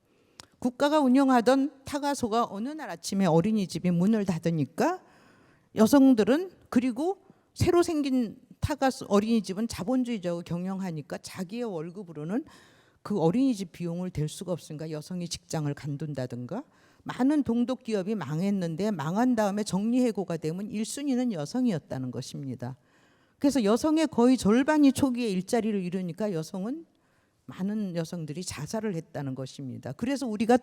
국가가 운영하던 타가소가 어느 날 아침에 어린이집이 문을 닫으니까 여성들은 그리고 새로 생긴 타가소 어린이집은 자본주의적으로 경영하니까 자기의 월급으로는 그 어린이집 비용을 댈 수가 없으니까 여성이 직장을 간둔다든가 많은 동독 기업이 망했는데 망한 다음에 정리해고가 되면 1순위는 여성이었다는 것입니다. 그래서 여성의 거의 절반이 초기에 일자리를 잃으니까 많은 여성들이 자살을 했다는 것입니다. 그래서 우리가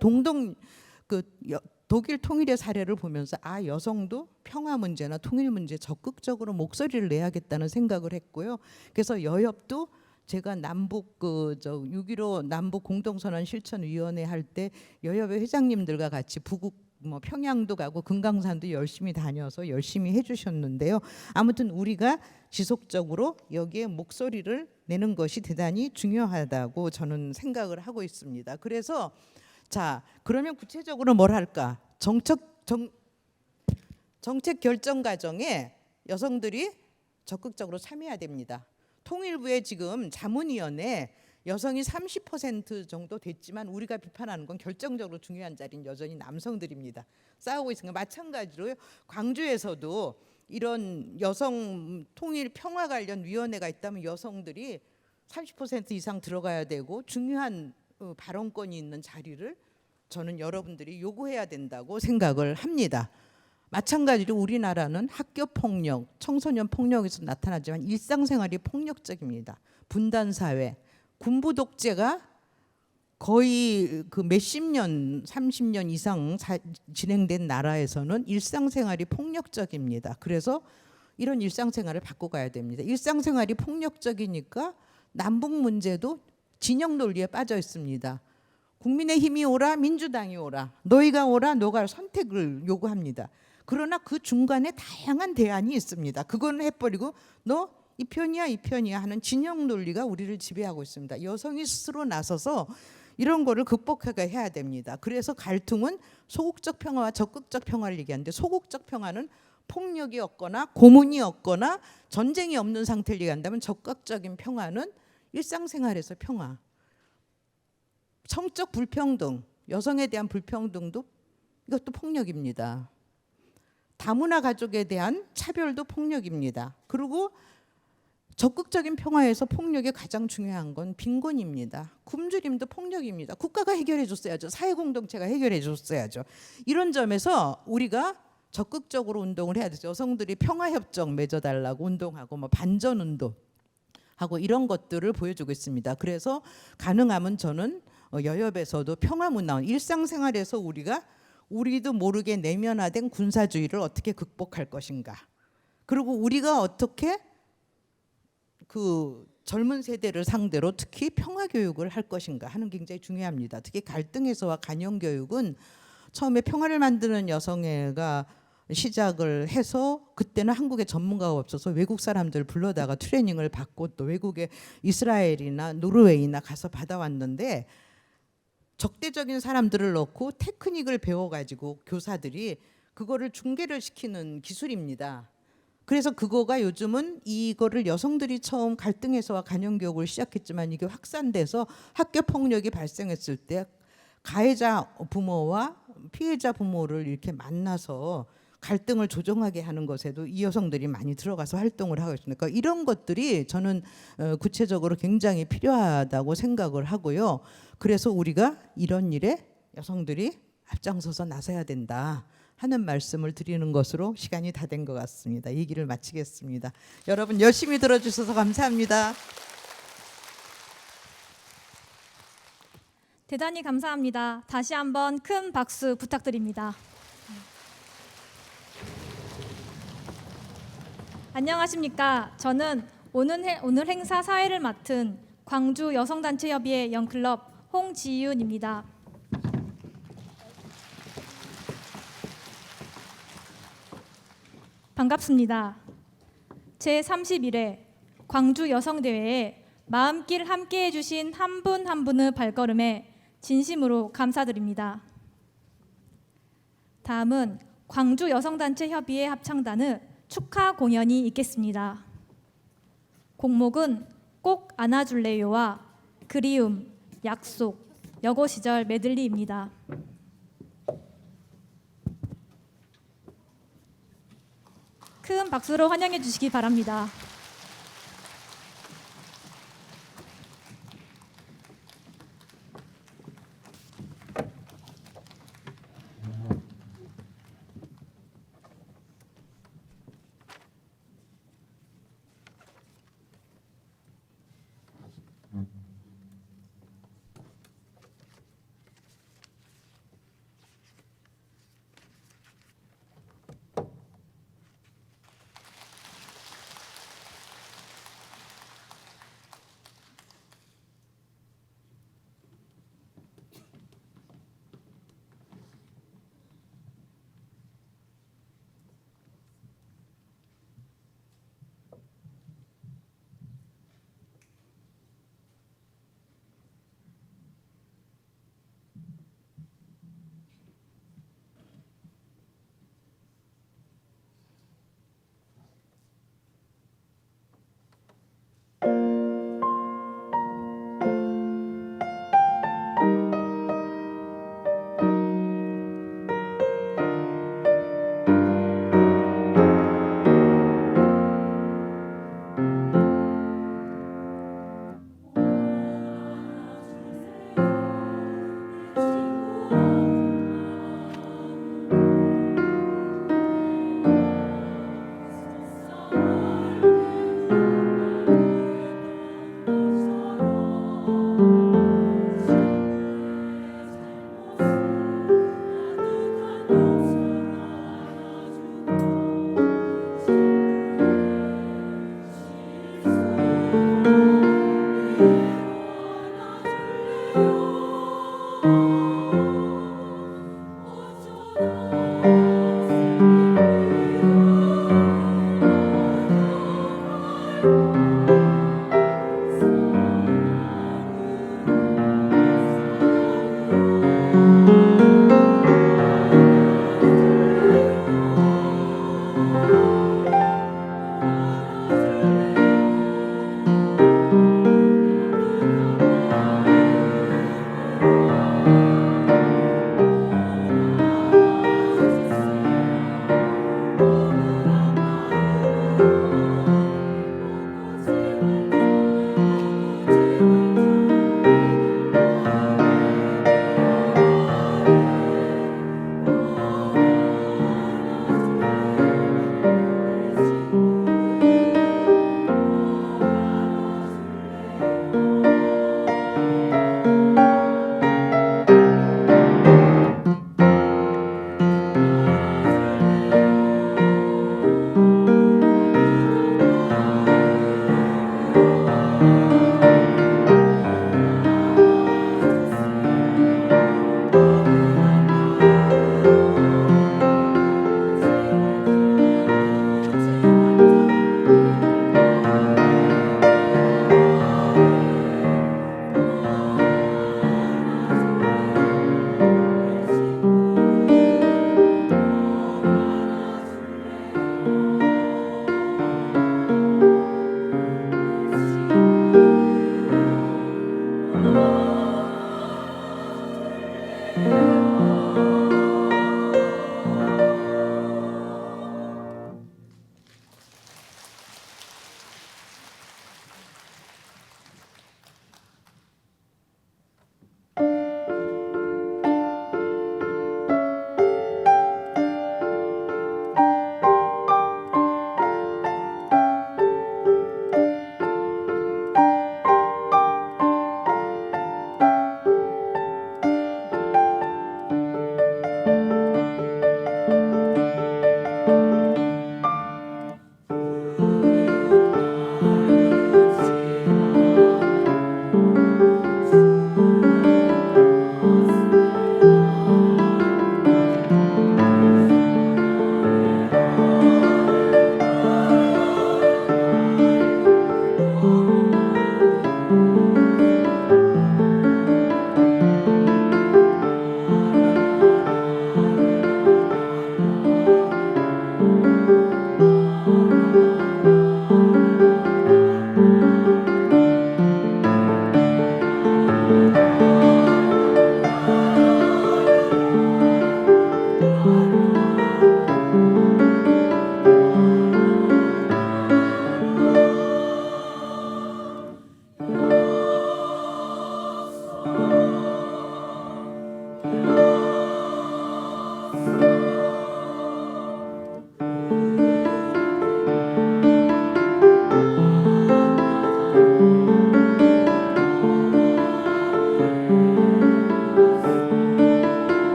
독일 통일의 사례를 보면서 여성도 평화 문제나 통일 문제 적극적으로 목소리를 내야겠다는 생각을 했고요. 그래서 여협도 제가 6.15 남북 공동선언 실천위원회 할 때 여협의 회장님들과 같이 부국 평양도 가고 금강산도 열심히 다녀서 열심히 해주셨는데요. 아무튼 우리가 지속적으로 여기에 목소리를 내는 것이 대단히 중요하다고 저는 생각을 하고 있습니다. 그래서 그러면 구체적으로 뭘 할까? 정책 결정 과정에 여성들이 적극적으로 참여해야 됩니다. 통일부에 지금 자문위원회 여성이 30% 정도 됐지만 우리가 비판하는 건 결정적으로 중요한 자리는 여전히 남성들입니다. 싸우고 있으니까 마찬가지로 광주에서도 이런 여성 통일 평화 관련 위원회가 있다면 여성들이 30% 이상 들어가야 되고 중요한 발언권이 있는 자리를 저는 여러분들이 요구해야 된다고 생각을 합니다. 마찬가지로 우리나라는 학교 폭력, 청소년 폭력에서 나타나지만 일상생활이 폭력적입니다. 분단 사회, 군부 독재가 거의 몇십 년, 30년 이상 진행된 나라에서는 일상생활이 폭력적입니다. 그래서 이런 일상생활을 바꿔가야 됩니다. 일상생활이 폭력적이니까 남북 문제도 진영 논리에 빠져 있습니다. 국민의힘이 오라 민주당이 오라 너희가 오라 너가 선택을 요구합니다. 그러나 그 중간에 다양한 대안이 있습니다. 그거는 해버리고 너 이 편이야 이 편이야 하는 진영 논리가 우리를 지배하고 있습니다. 여성이 스스로 나서서 이런 거를 극복하게 해야 됩니다. 그래서 갈등은 소극적 평화와 적극적 평화를 얘기하는데 소극적 평화는 폭력이 없거나 고문이 없거나 전쟁이 없는 상태를 얘기한다면 적극적인 평화는 일상생활에서 평화. 성적 불평등, 여성에 대한 불평등도 이것도 폭력입니다. 다문화 가족에 대한 차별도 폭력입니다. 그리고 적극적인 평화에서 폭력이 가장 중요한 건 빈곤입니다. 굶주림도 폭력입니다. 국가가 해결해 줬어야죠. 사회공동체가 해결해 줬어야죠. 이런 점에서 우리가 적극적으로 운동을 해야 되죠. 여성들이 평화협정 맺어달라고 운동하고 뭐 반전운동 하고 이런 것들을 보여주고 있습니다. 그래서 가능하면 저는 여협에서도 평화문화, 일상생활에서 우리도 모르게 내면화된 군사주의를 어떻게 극복할 것인가. 그리고 우리가 어떻게 그 젊은 세대를 상대로 특히 평화 교육을 할 것인가 하는 게 굉장히 중요합니다. 특히 갈등 해소와 간영 교육은 처음에 평화를 만드는 여성회가 시작을 해서 그때는 한국에 전문가가 없어서 외국 사람들 불러다가 트레이닝을 받고 또 외국에 이스라엘이나 노르웨이나 가서 받아왔는데 적대적인 사람들을 넣고 테크닉을 배워가지고 교사들이 그거를 중계를 시키는 기술입니다. 그래서 그거가 요즘은 이거를 여성들이 처음 갈등 해소와 간영 교육을 시작했지만 이게 확산돼서 학교 폭력이 발생했을 때 가해자 부모와 피해자 부모를 이렇게 만나서 갈등을 조정하게 하는 것에도 이 여성들이 많이 들어가서 활동을 하고 있습니다. 그러니까 이런 것들이 저는 구체적으로 굉장히 필요하다고 생각을 하고요. 그래서 우리가 이런 일에 여성들이 앞장서서 나서야 된다 하는 말씀을 드리는 것으로 시간이 다 된 것 같습니다. 얘기를 마치겠습니다. 여러분 열심히 들어주셔서 감사합니다. 대단히 감사합니다. 다시 한번 큰 박수 부탁드립니다. 안녕하십니까. 저는 오늘 행사 사회를 맡은 광주 여성단체협의회 영클럽 홍지윤입니다. 반갑습니다. 제31회 광주 여성대회에 마음길 함께해 주신 한 분 한 분의 발걸음에 진심으로 감사드립니다. 다음은 광주 여성단체협의회 합창단의 축하 공연이 있겠습니다. 곡목은 꼭 안아줄래요와 그리움, 약속, 여고 시절 메들리입니다. 큰 박수로 환영해 주시기 바랍니다.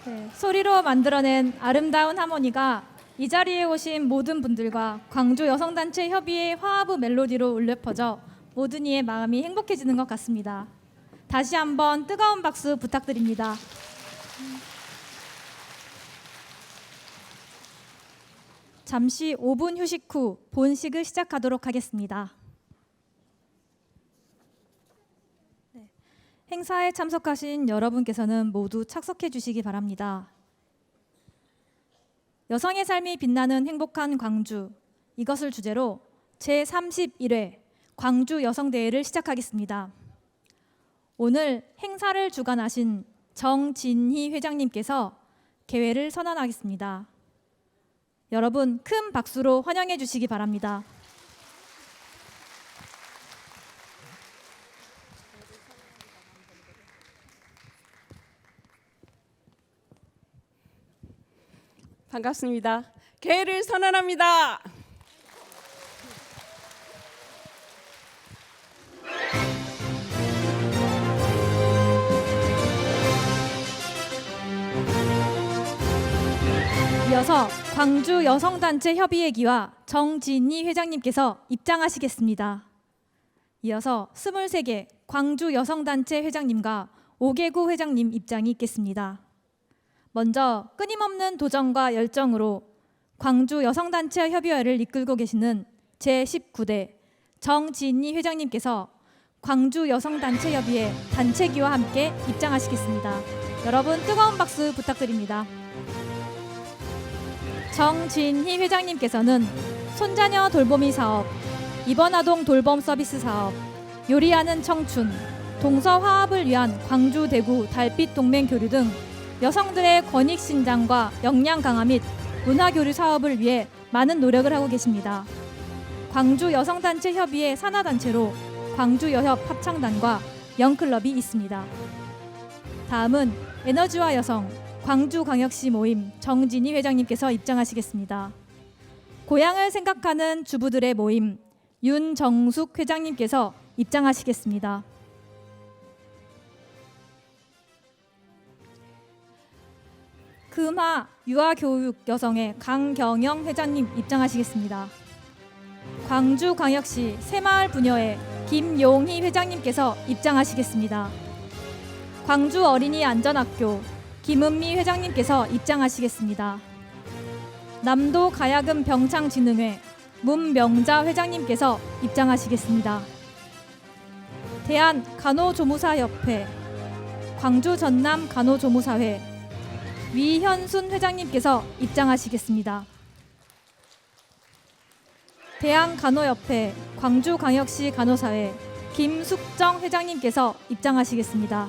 네, 소리로 만들어낸 아름다운 하모니가 이 자리에 오신 모든 분들과 광주 여성단체 협의회 화합의 멜로디로 울려 퍼져 모든 이의 마음이 행복해지는 것 같습니다. 다시 한번 뜨거운 박수 부탁드립니다. 잠시 5분 휴식 후 본식을 시작하도록 하겠습니다. 행사에 참석하신 여러분께서는 모두 착석해 주시기 바랍니다. 여성의 삶이 빛나는 행복한 광주, 이것을 주제로 제31회 광주 여성대회를 시작하겠습니다. 오늘 행사를 주관하신 정진희 회장님께서 개회를 선언하겠습니다. 여러분 큰 박수로 환영해 주시기 바랍니다. 반갑습니다. 개회를 선언합니다. 이어서 광주 여성단체 협의회기와 정진희 회장님께서 입장하시겠습니다. 이어서 23개 광주 여성단체 회장님과 5개구 회장님 입장이 있겠습니다. 먼저 끊임없는 도전과 열정으로 광주 여성단체 협의회를 이끌고 계시는 제19대 정진희 회장님께서 광주 여성단체 협의회 단체기와 함께 입장하시겠습니다. 여러분 뜨거운 박수 부탁드립니다. 정진희 회장님께서는 손자녀 돌보미 사업, 입원아동 돌봄 서비스 사업, 요리하는 청춘, 동서화합을 위한 광주 대구 달빛 동맹 교류 등 여성들의 권익 신장과 역량 강화 및 문화 교류 사업을 위해 많은 노력을 하고 계십니다. 광주 여성단체 협의회 산하단체로 광주 여협 합창단과 영클럽이 있습니다. 다음은 에너지와 여성 광주광역시 모임 정진희 회장님께서 입장하시겠습니다. 고향을 생각하는 주부들의 모임 윤정숙 회장님께서 입장하시겠습니다. 금화 유아교육 여성의 강경영 회장님 입장하시겠습니다. 광주광역시 새마을 부녀회 김용희 회장님께서 입장하시겠습니다. 광주 어린이 안전학교 김은미 회장님께서 입장하시겠습니다. 남도 가야금 병창진흥회 문명자 회장님께서 입장하시겠습니다. 대한 간호조무사협회 광주 전남 간호조무사회 위현순 회장님께서 입장하시겠습니다. 대한간호협회 광주광역시 간호사회 김숙정 회장님께서 입장하시겠습니다.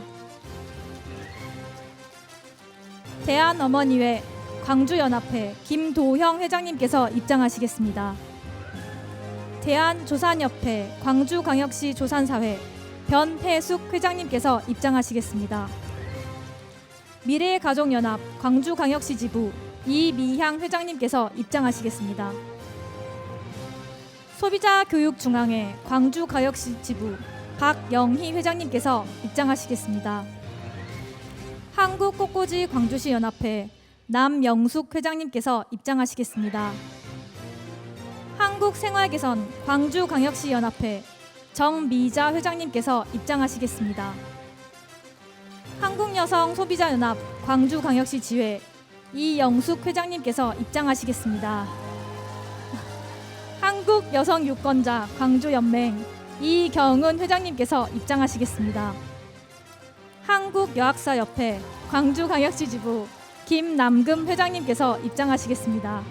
대한어머니회 광주연합회 김도형 회장님께서 입장하시겠습니다. 대한조산협회 광주광역시 조산사회 변혜숙 회장님께서 입장하시겠습니다. 미래가족연합 광주광역시 지부 이미향 회장님께서 입장하시겠습니다. 소비자교육중앙회 광주광역시 지부 박영희 회장님께서 입장하시겠습니다. 한국꽃꽂이 광주시 연합회 남영숙 회장님께서 입장하시겠습니다. 한국생활개선 광주광역시 연합회 정미자 회장님께서 입장하시겠습니다. 한국여성소비자연합 광주광역시 지회 이영숙 회장님께서 입장하시겠습니다. 한국여성유권자 광주연맹 이경은 회장님께서 입장하시겠습니다. 한국여학사협회 광주광역시 지부 김남금 회장님께서 입장하시겠습니다.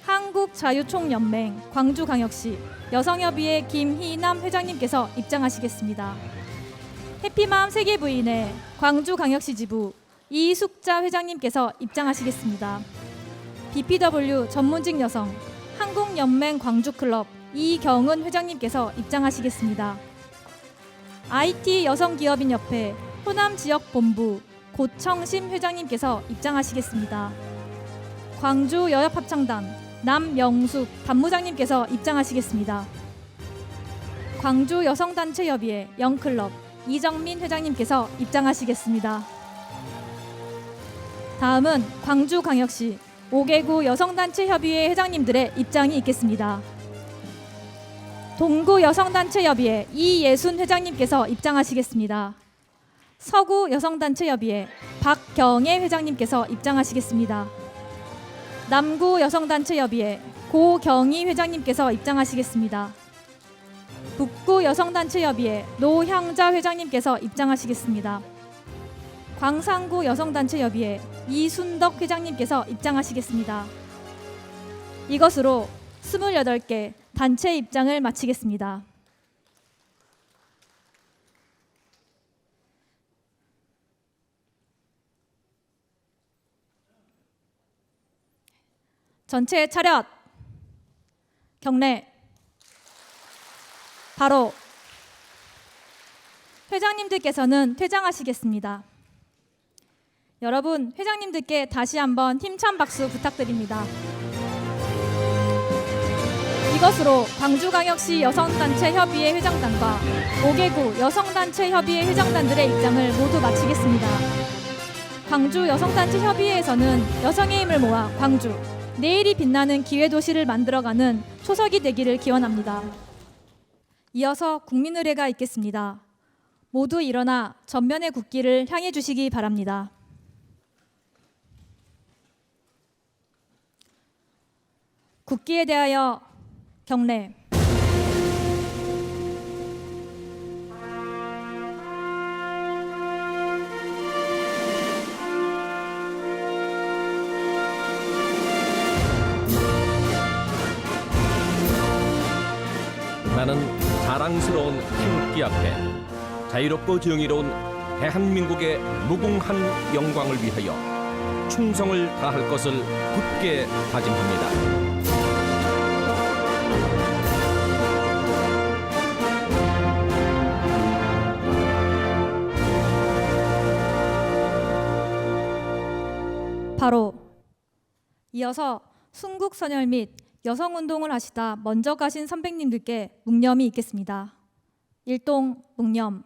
한국자유총연맹 광주광역시 여성협의회 김희남 회장님께서 입장하시겠습니다. 해피맘 세계부인회 광주광역시 지부 이숙자 회장님께서 입장하시겠습니다. BPW 전문직 여성 한국연맹 광주클럽 이경은 회장님께서 입장하시겠습니다. IT 여성기업인협회 호남지역본부 고청심 회장님께서 입장하시겠습니다. 광주 여협합창단 남영숙 단무장님께서 입장하시겠습니다. 광주 여성단체협의회 영클럽 이정민 회장님께서 입장하시겠습니다. 다음은 광주광역시 5개구 여성단체협의회 회장님들의 입장이 있겠습니다. 동구 여성단체협의회 이예순 회장님께서 입장하시겠습니다. 서구 여성단체협의회 박경애 회장님께서 입장하시겠습니다. 남구 여성단체협의회 고경희 회장님께서 입장하시겠습니다. 북구 여성단체협의회 노향자 회장님께서 입장하시겠습니다. 광산구 여성단체협의회 이순덕 회장님께서 입장하시겠습니다. 이것으로 28개 단체 입장을 마치겠습니다. 전체 차렷. 경례. 바로 회장님들께서는 퇴장하시겠습니다. 여러분, 회장님들께 다시 한번 힘찬 박수 부탁드립니다. 이것으로 광주광역시 여성단체협의회 회장단과 5개구 여성단체협의회 회장단들의 입장을 모두 마치겠습니다. 광주 여성단체협의회에서는 여성의 힘을 모아 광주, 내일이 빛나는 기회도시를 만들어가는 초석이 되기를 기원합니다. 이어서 국민의례가 있겠습니다. 모두 일어나 전면의 국기를 향해 주시기 바랍니다. 국기에 대하여 경례. 나는 자랑스러운 태극기 앞에 자유롭고 정의로운 대한민국의 무궁한 영광을 위하여 충성을 다할 것을 굳게 다짐합니다. 바로 이어서 순국선열 및 여성운동을 하시다 먼저 가신 선배님들께 묵념이 있겠습니다. 일동 묵념.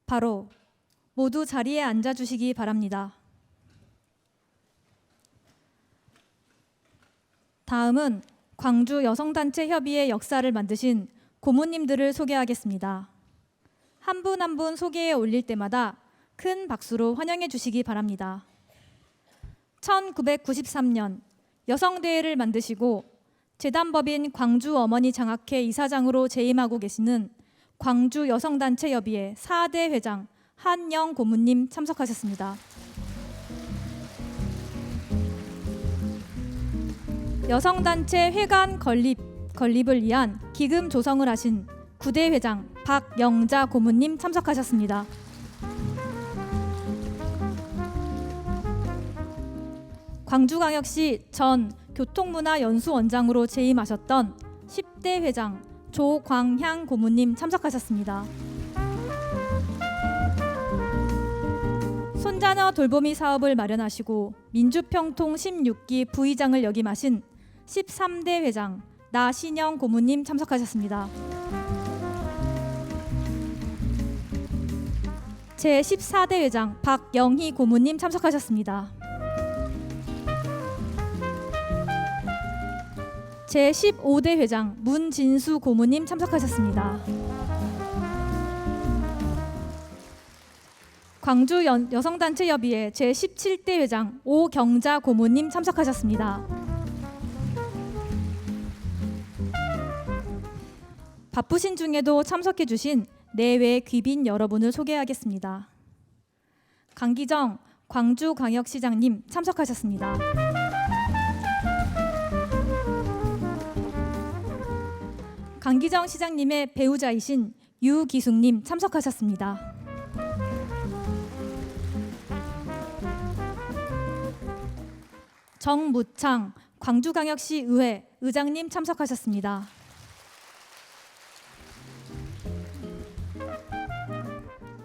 바로 모두 자리에 앉아 주시기 바랍니다. 다음은 광주 여성단체 협의회 역사를 만드신 고모님들을 소개하겠습니다. 한 분 한 분 소개에 올릴 때마다 큰 박수로 환영해 주시기 바랍니다. 1993년 여성대회를 만드시고 재단법인 광주 어머니 장학회 이사장으로 재임하고 계시는 광주 여성단체협의회 4대 회장 한영 고문님 참석하셨습니다. 여성단체 회관 건립을 위한 기금 조성을 하신 9대 회장 박영자 고문님 참석하셨습니다. 광주광역시 전 교통문화연수원장으로 재임하셨던 10대 회장 조광향 고문님 참석하셨습니다. 손자녀 돌보미 사업을 마련하시고 민주평통 16기 부의장을 역임하신 13대 회장 나신영 고문님 참석하셨습니다. 제14대 회장 박영희 고문님 참석하셨습니다. 제15대 회장 문진수 고모님 참석하셨습니다. 광주 여성단체협의회 제17대 회장 오경자 고모님 참석하셨습니다. 바쁘신 중에도 참석해 주신 내외 귀빈 여러분을 소개하겠습니다. 강기정 광주광역시장님 참석하셨습니다. 강기정 시장님의 배우자이신 유기숙님 참석하셨습니다. 정무창 광주광역시 의회 의장님 참석하셨습니다.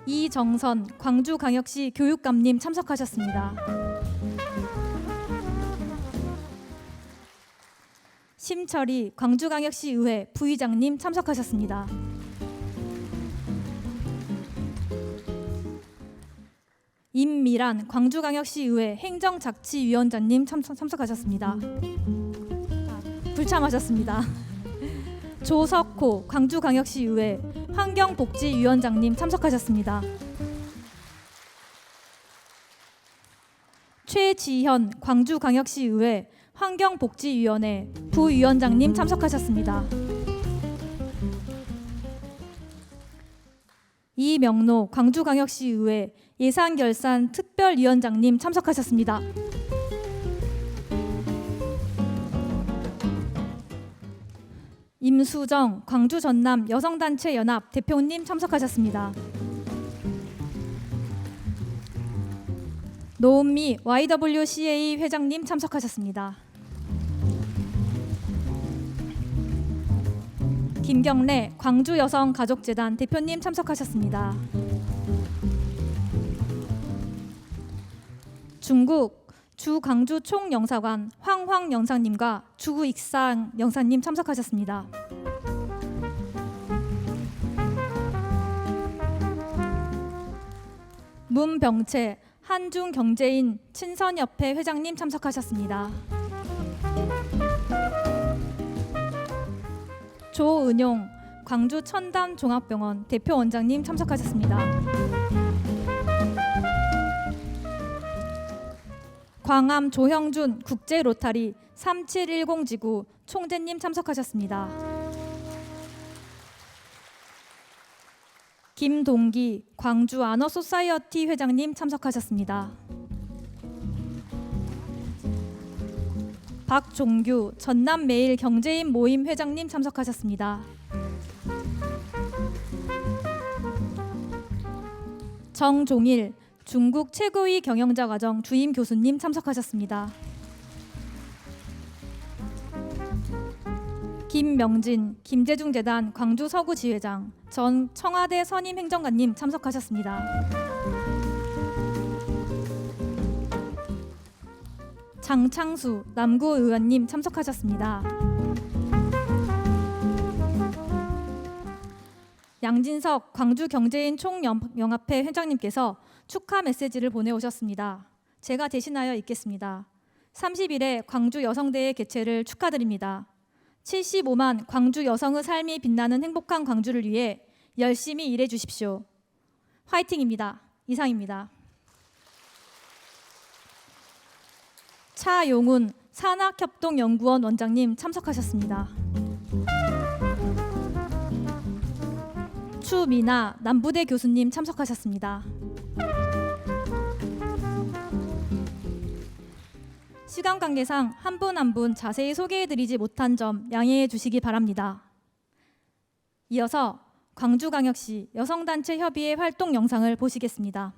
이정선 광주광역시 교육감님 참석하셨습니다. 심철희 광주광역시 의회 부의장님 참석하셨습니다. 임미란 광주광역시 의회 행정자치위원장님 참석하셨습니다. 불참하셨습니다. 조석호 광주광역시 의회 환경복지위원장님 참석하셨습니다. 최지현 광주광역시 의회 환경복지위원회 부위원장님 참석하셨습니다. 이명로 광주광역시 의회 예산결산 특별위원장님 참석하셨습니다. 임수정 광주 전남 여성단체 연합 대표님 참석하셨습니다. 노은미 YWCA 회장님 참석하셨습니다. 김경래 광주 여성가족재단 대표님 참석하셨습니다. 중국 주 광주 총영사관 황황 영사님과 주익상 영사님 참석하셨습니다. 문병채 한중경제인 친선협회 회장님 참석하셨습니다. 조은용 광주 천담종합병원 대표원장님 참석하셨습니다. 광암 조형준 국제로타리 3710지구 총재님 참석하셨습니다. 김동기 광주 아너소사이어티 회장님 참석하셨습니다. 박종규 전남매일 경제인 모임 회장님 참석하셨습니다. 정종일 중국 최고위 경영자 과정 주임 교수님 참석하셨습니다. 김명진 김대중재단 광주 서구 지회장 전 청와대 선임 행정관님 참석하셨습니다. 장창수 남구 의원님 참석하셨습니다. 양진석 광주경제인 총연합회 회장님께서 축하 메시지를 보내오셨습니다. 제가 대신하여 읽겠습니다. 30일에 광주 여성대회 개최를 축하드립니다. 75만 광주 여성의 삶이 빛나는 행복한 광주를 위해 열심히 일해 주십시오. 화이팅입니다. 이상입니다. 차용훈 산학협동연구원 원장님 참석하셨습니다. 추미나 남부대 교수님 참석하셨습니다. 시간 관계상 한 분 한 분 자세히 소개해드리지 못한 점 양해해 주시기 바랍니다. 이어서 광주광역시 여성단체 협의회 활동 영상을 보시겠습니다.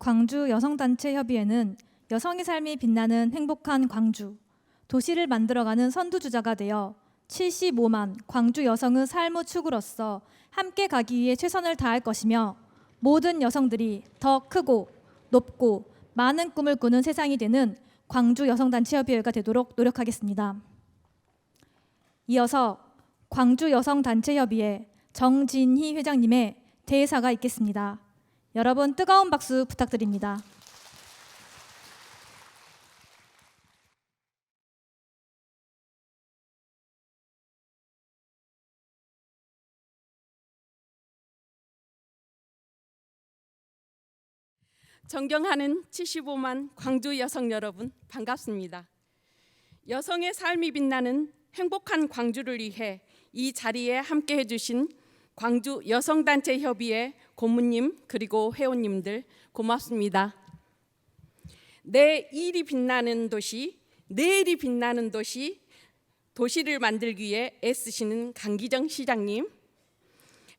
광주 여성단체협의회는 여성의 삶이 빛나는 행복한 광주, 도시를 만들어가는 선두주자가 되어 75만 광주 여성의 삶의 축으로서 함께 가기 위해 최선을 다할 것이며 모든 여성들이 더 크고 높고 많은 꿈을 꾸는 세상이 되는 광주 여성단체협의회가 되도록 노력하겠습니다. 이어서 광주 여성단체협의회 정진희 회장님의 대사가 있겠습니다. 여러분 뜨거운 박수 부탁드립니다. 존경하는 75만 광주 여성 여러분, 반갑습니다. 여성의 삶이 빛나는 행복한 광주를 위해 이 자리에 함께해 주신 광주 여성단체협의회 고문님 그리고 회원님들 고맙습니다. 내 일이 빛나는 도시, 내일이 빛나는 도시, 도시를 만들기 위해 애쓰시는 강기정 시장님,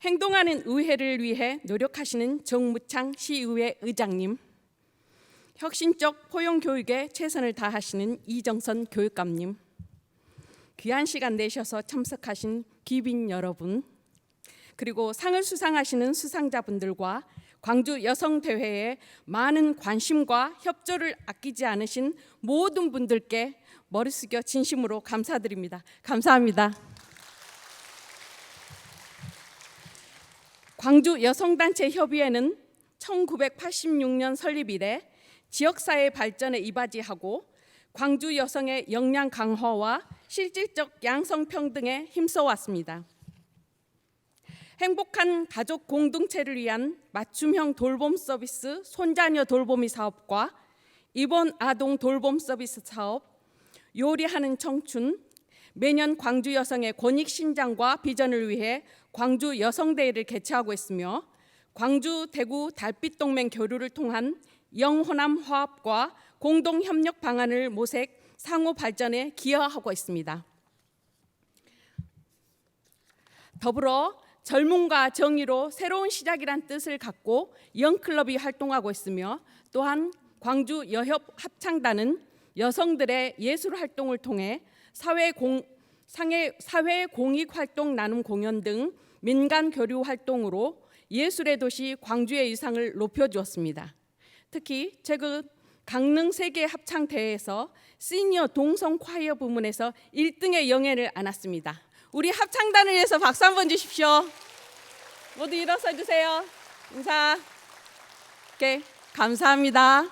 행동하는 의회를 위해 노력하시는 정무창 시의회 의장님, 혁신적 포용교육에 최선을 다하시는 이정선 교육감님, 귀한 시간 내셔서 참석하신 귀빈 여러분, 그리고 상을 수상하시는 수상자분들과 광주 여성대회에 많은 관심과 협조를 아끼지 않으신 모든 분들께 머리 숙여 진심으로 감사드립니다. 감사합니다. 광주 여성단체 협의회는 1986년 설립 이래 지역사회 발전에 이바지하고 광주 여성의 역량 강화와 실질적 양성평등에 힘써왔습니다. 행복한 가족 공동체를 위한 맞춤형 돌봄 서비스 손자녀 돌보미 사업과 입원 아동 돌봄 서비스 사업, 요리하는 청춘, 매년 광주 여성의 권익 신장과 비전을 위해 광주 여성대회를 개최하고 있으며 광주 대구 달빛 동맹 교류를 통한 영호남 화합과 공동 협력 방안을 모색 상호 발전에 기여하고 있습니다. 더불어 젊음과 정의로 새로운 시작이란 뜻을 갖고 영클럽이 활동하고 있으며 또한 광주 여협 합창단은 여성들의 예술 활동을 통해 사회 공익 활동 나눔 공연 등 민간 교류 활동으로 예술의 도시 광주의 위상을 높여주었습니다. 특히 최근 강릉 세계 합창 대회에서 시니어 동성 콰이어 부문에서 1등의 영예를 안았습니다. 우리 합창단을 위해서 박수 한번 주십시오. 모두 일어서 주세요. 인사. 네, 감사합니다.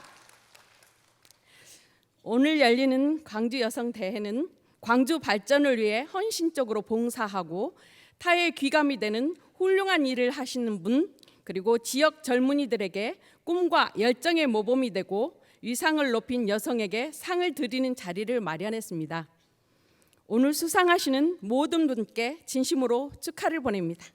오늘 열리는 광주 여성 대회는 광주 발전을 위해 헌신적으로 봉사하고 타의 귀감이 되는 훌륭한 일을 하시는 분, 그리고 지역 젊은이들에게 꿈과 열정의 모범이 되고 위상을 높인 여성에게 상을 드리는 자리를 마련했습니다. 오늘 수상하시는 모든 분께 진심으로 축하를 보냅니다.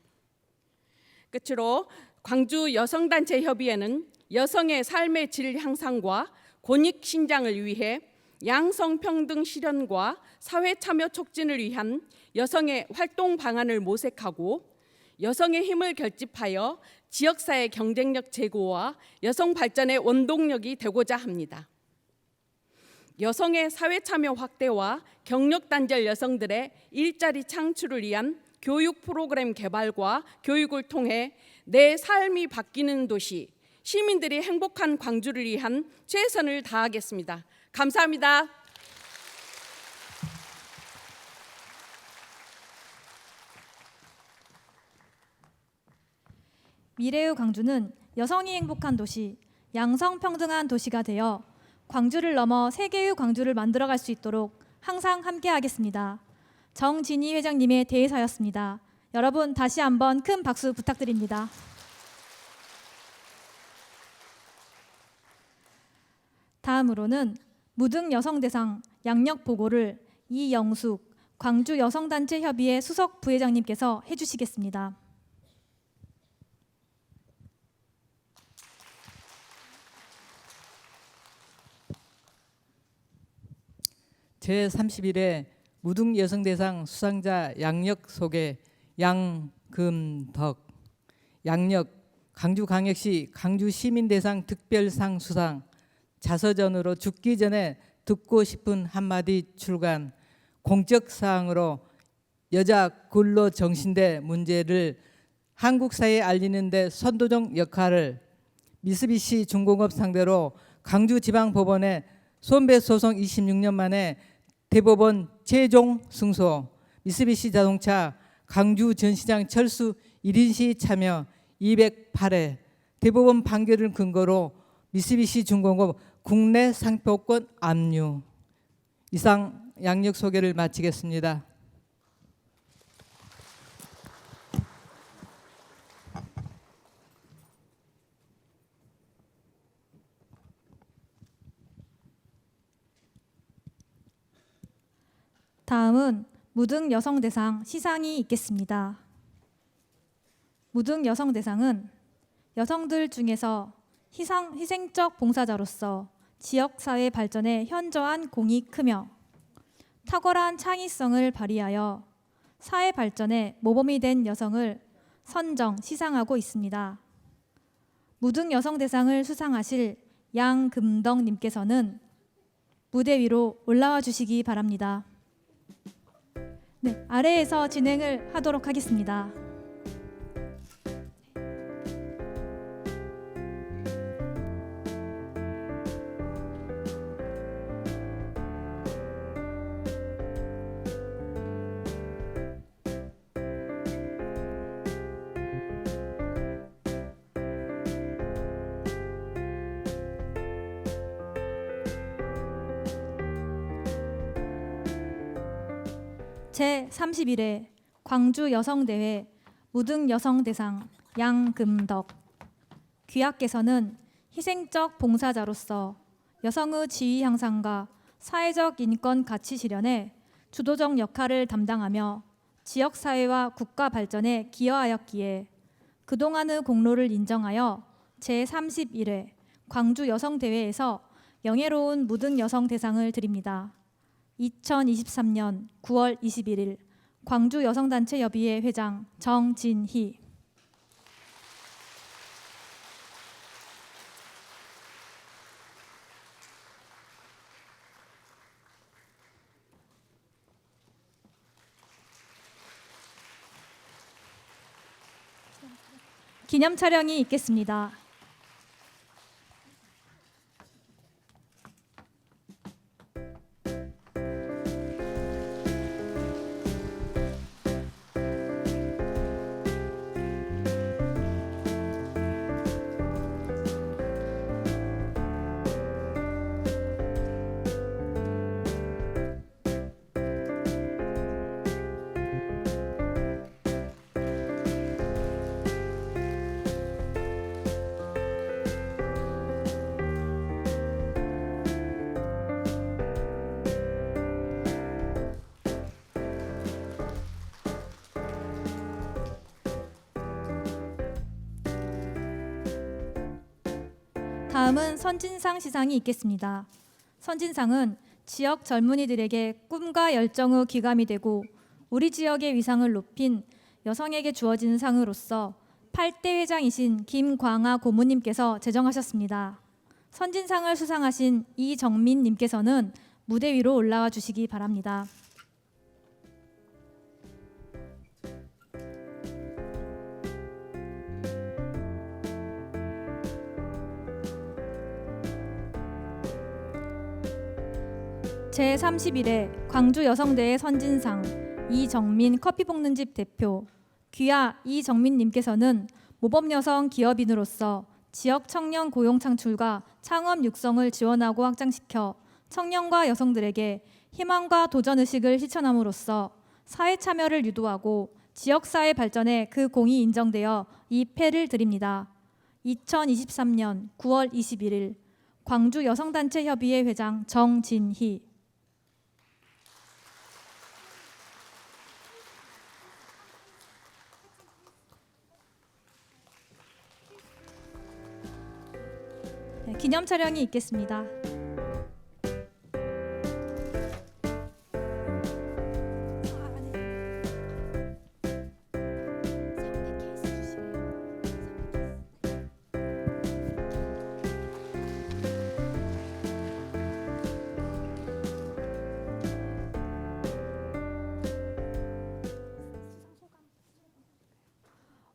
끝으로 광주 여성단체 협의회는 여성의 삶의 질 향상과 권익 신장을 위해 양성평등 실현과 사회 참여 촉진을 위한 여성의 활동 방안을 모색하고 여성의 힘을 결집하여 지역사회 경쟁력 제고와 여성 발전의 원동력이 되고자 합니다. 여성의 사회 참여 확대와 경력 단절 여성들의 일자리 창출을 위한 교육 프로그램 개발과 교육을 통해 내 삶이 바뀌는 도시, 시민들이 행복한 광주를 위한 최선을 다하겠습니다. 감사합니다. 미래의 광주는 여성이 행복한 도시, 양성평등한 도시가 되어 광주를 넘어 세계의 광주를 만들어갈 수 있도록 항상 함께하겠습니다. 정진희 회장님의 대사였습니다. 여러분 다시 한번 큰 박수 부탁드립니다. 다음으로는 무등 여성대상 양력 보고를 이영숙 광주 여성단체 협의회 수석 부회장님께서 해주시겠습니다. 제31회 무등 여성대상 수상자 양력 소개. 양금덕. 양력 강주광역시 강주시민대상 특별상 수상, 자서전으로 죽기 전에 듣고 싶은 한마디 출간, 공적사항으로 여자 근로정신대 문제를 한국 사회에 알리는 데 선도적 역할을, 미쓰비시 중공업 상대로 강주지방법원에 손배소송 26년 만에 대법원 최종 승소, 미쓰비시 자동차 강주전시장 철수 1인 시 참여 208회, 대법원 판결을 근거로 미쓰비시 중공업 국내 상표권 압류. 이상 양력 소개를 마치겠습니다. 다음은 무등 여성대상 시상이 있겠습니다. 무등 여성대상은 여성들 중에서 희생적 봉사자로서 지역사회 발전에 현저한 공이 크며 탁월한 창의성을 발휘하여 사회 발전에 모범이 된 여성을 선정, 시상하고 있습니다. 무등 여성대상을 수상하실 양금덕 님께서는 무대 위로 올라와 주시기 바랍니다. 네, 아래에서 진행을 하도록 하겠습니다. 제31회 광주 여성대회 무등 여성대상 양금덕, 귀하께서는 희생적 봉사자로서 여성의 지위 향상과 사회적 인권 가치 실현에 주도적 역할을 담당하며 지역사회와 국가 발전에 기여하였기에 그동안의 공로를 인정하여 제31회 광주 여성대회에서 영예로운 무등 여성대상을 드립니다. 2023년 9월 21일 광주 여성단체 협의회 회장 정진희. 기념 촬영이 있겠습니다. 다음은 선진상 시상이 있겠습니다. 선진상은 지역 젊은이들에게 꿈과 열정의 귀감이 되고 우리 지역의 위상을 높인 여성에게 주어지는 상으로서 8대 회장이신 김광아 고모님께서 제정하셨습니다. 선진상을 수상하신 이정민 님께서는 무대 위로 올라와 주시기 바랍니다. 제31회 광주 여성대회 선진상 이정민 커피 볶는 집 대표, 귀하 이정민 님께서는 모범 여성 기업인으로서 지역 청년 고용 창출과 창업 육성을 지원하고 확장시켜 청년과 여성들에게 희망과 도전 의식을 실천함으로써 사회 참여를 유도하고 지역 사회 발전에 그 공이 인정되어 이 패를 드립니다. 2023년 9월 21일 광주 여성단체 협의회 회장 정진희. 네, 기념 촬영이 있겠습니다.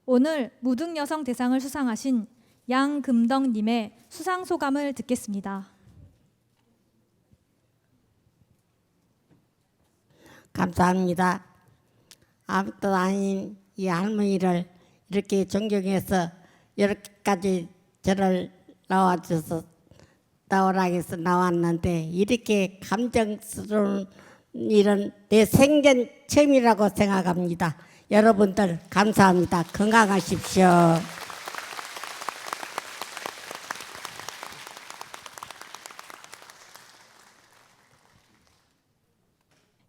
오늘 무등여성 대상을 수상하신 양금덕님의 수상 소감을 듣겠습니다. 감사합니다. 아무것도 아닌 이 할머니를 이렇게 존경해서 이렇게까지 저를 나오라 해서 나왔는데 이렇게 감정스러운 일은 내 생전 처음이라고 생각합니다. 여러분들 감사합니다. 건강하십시오.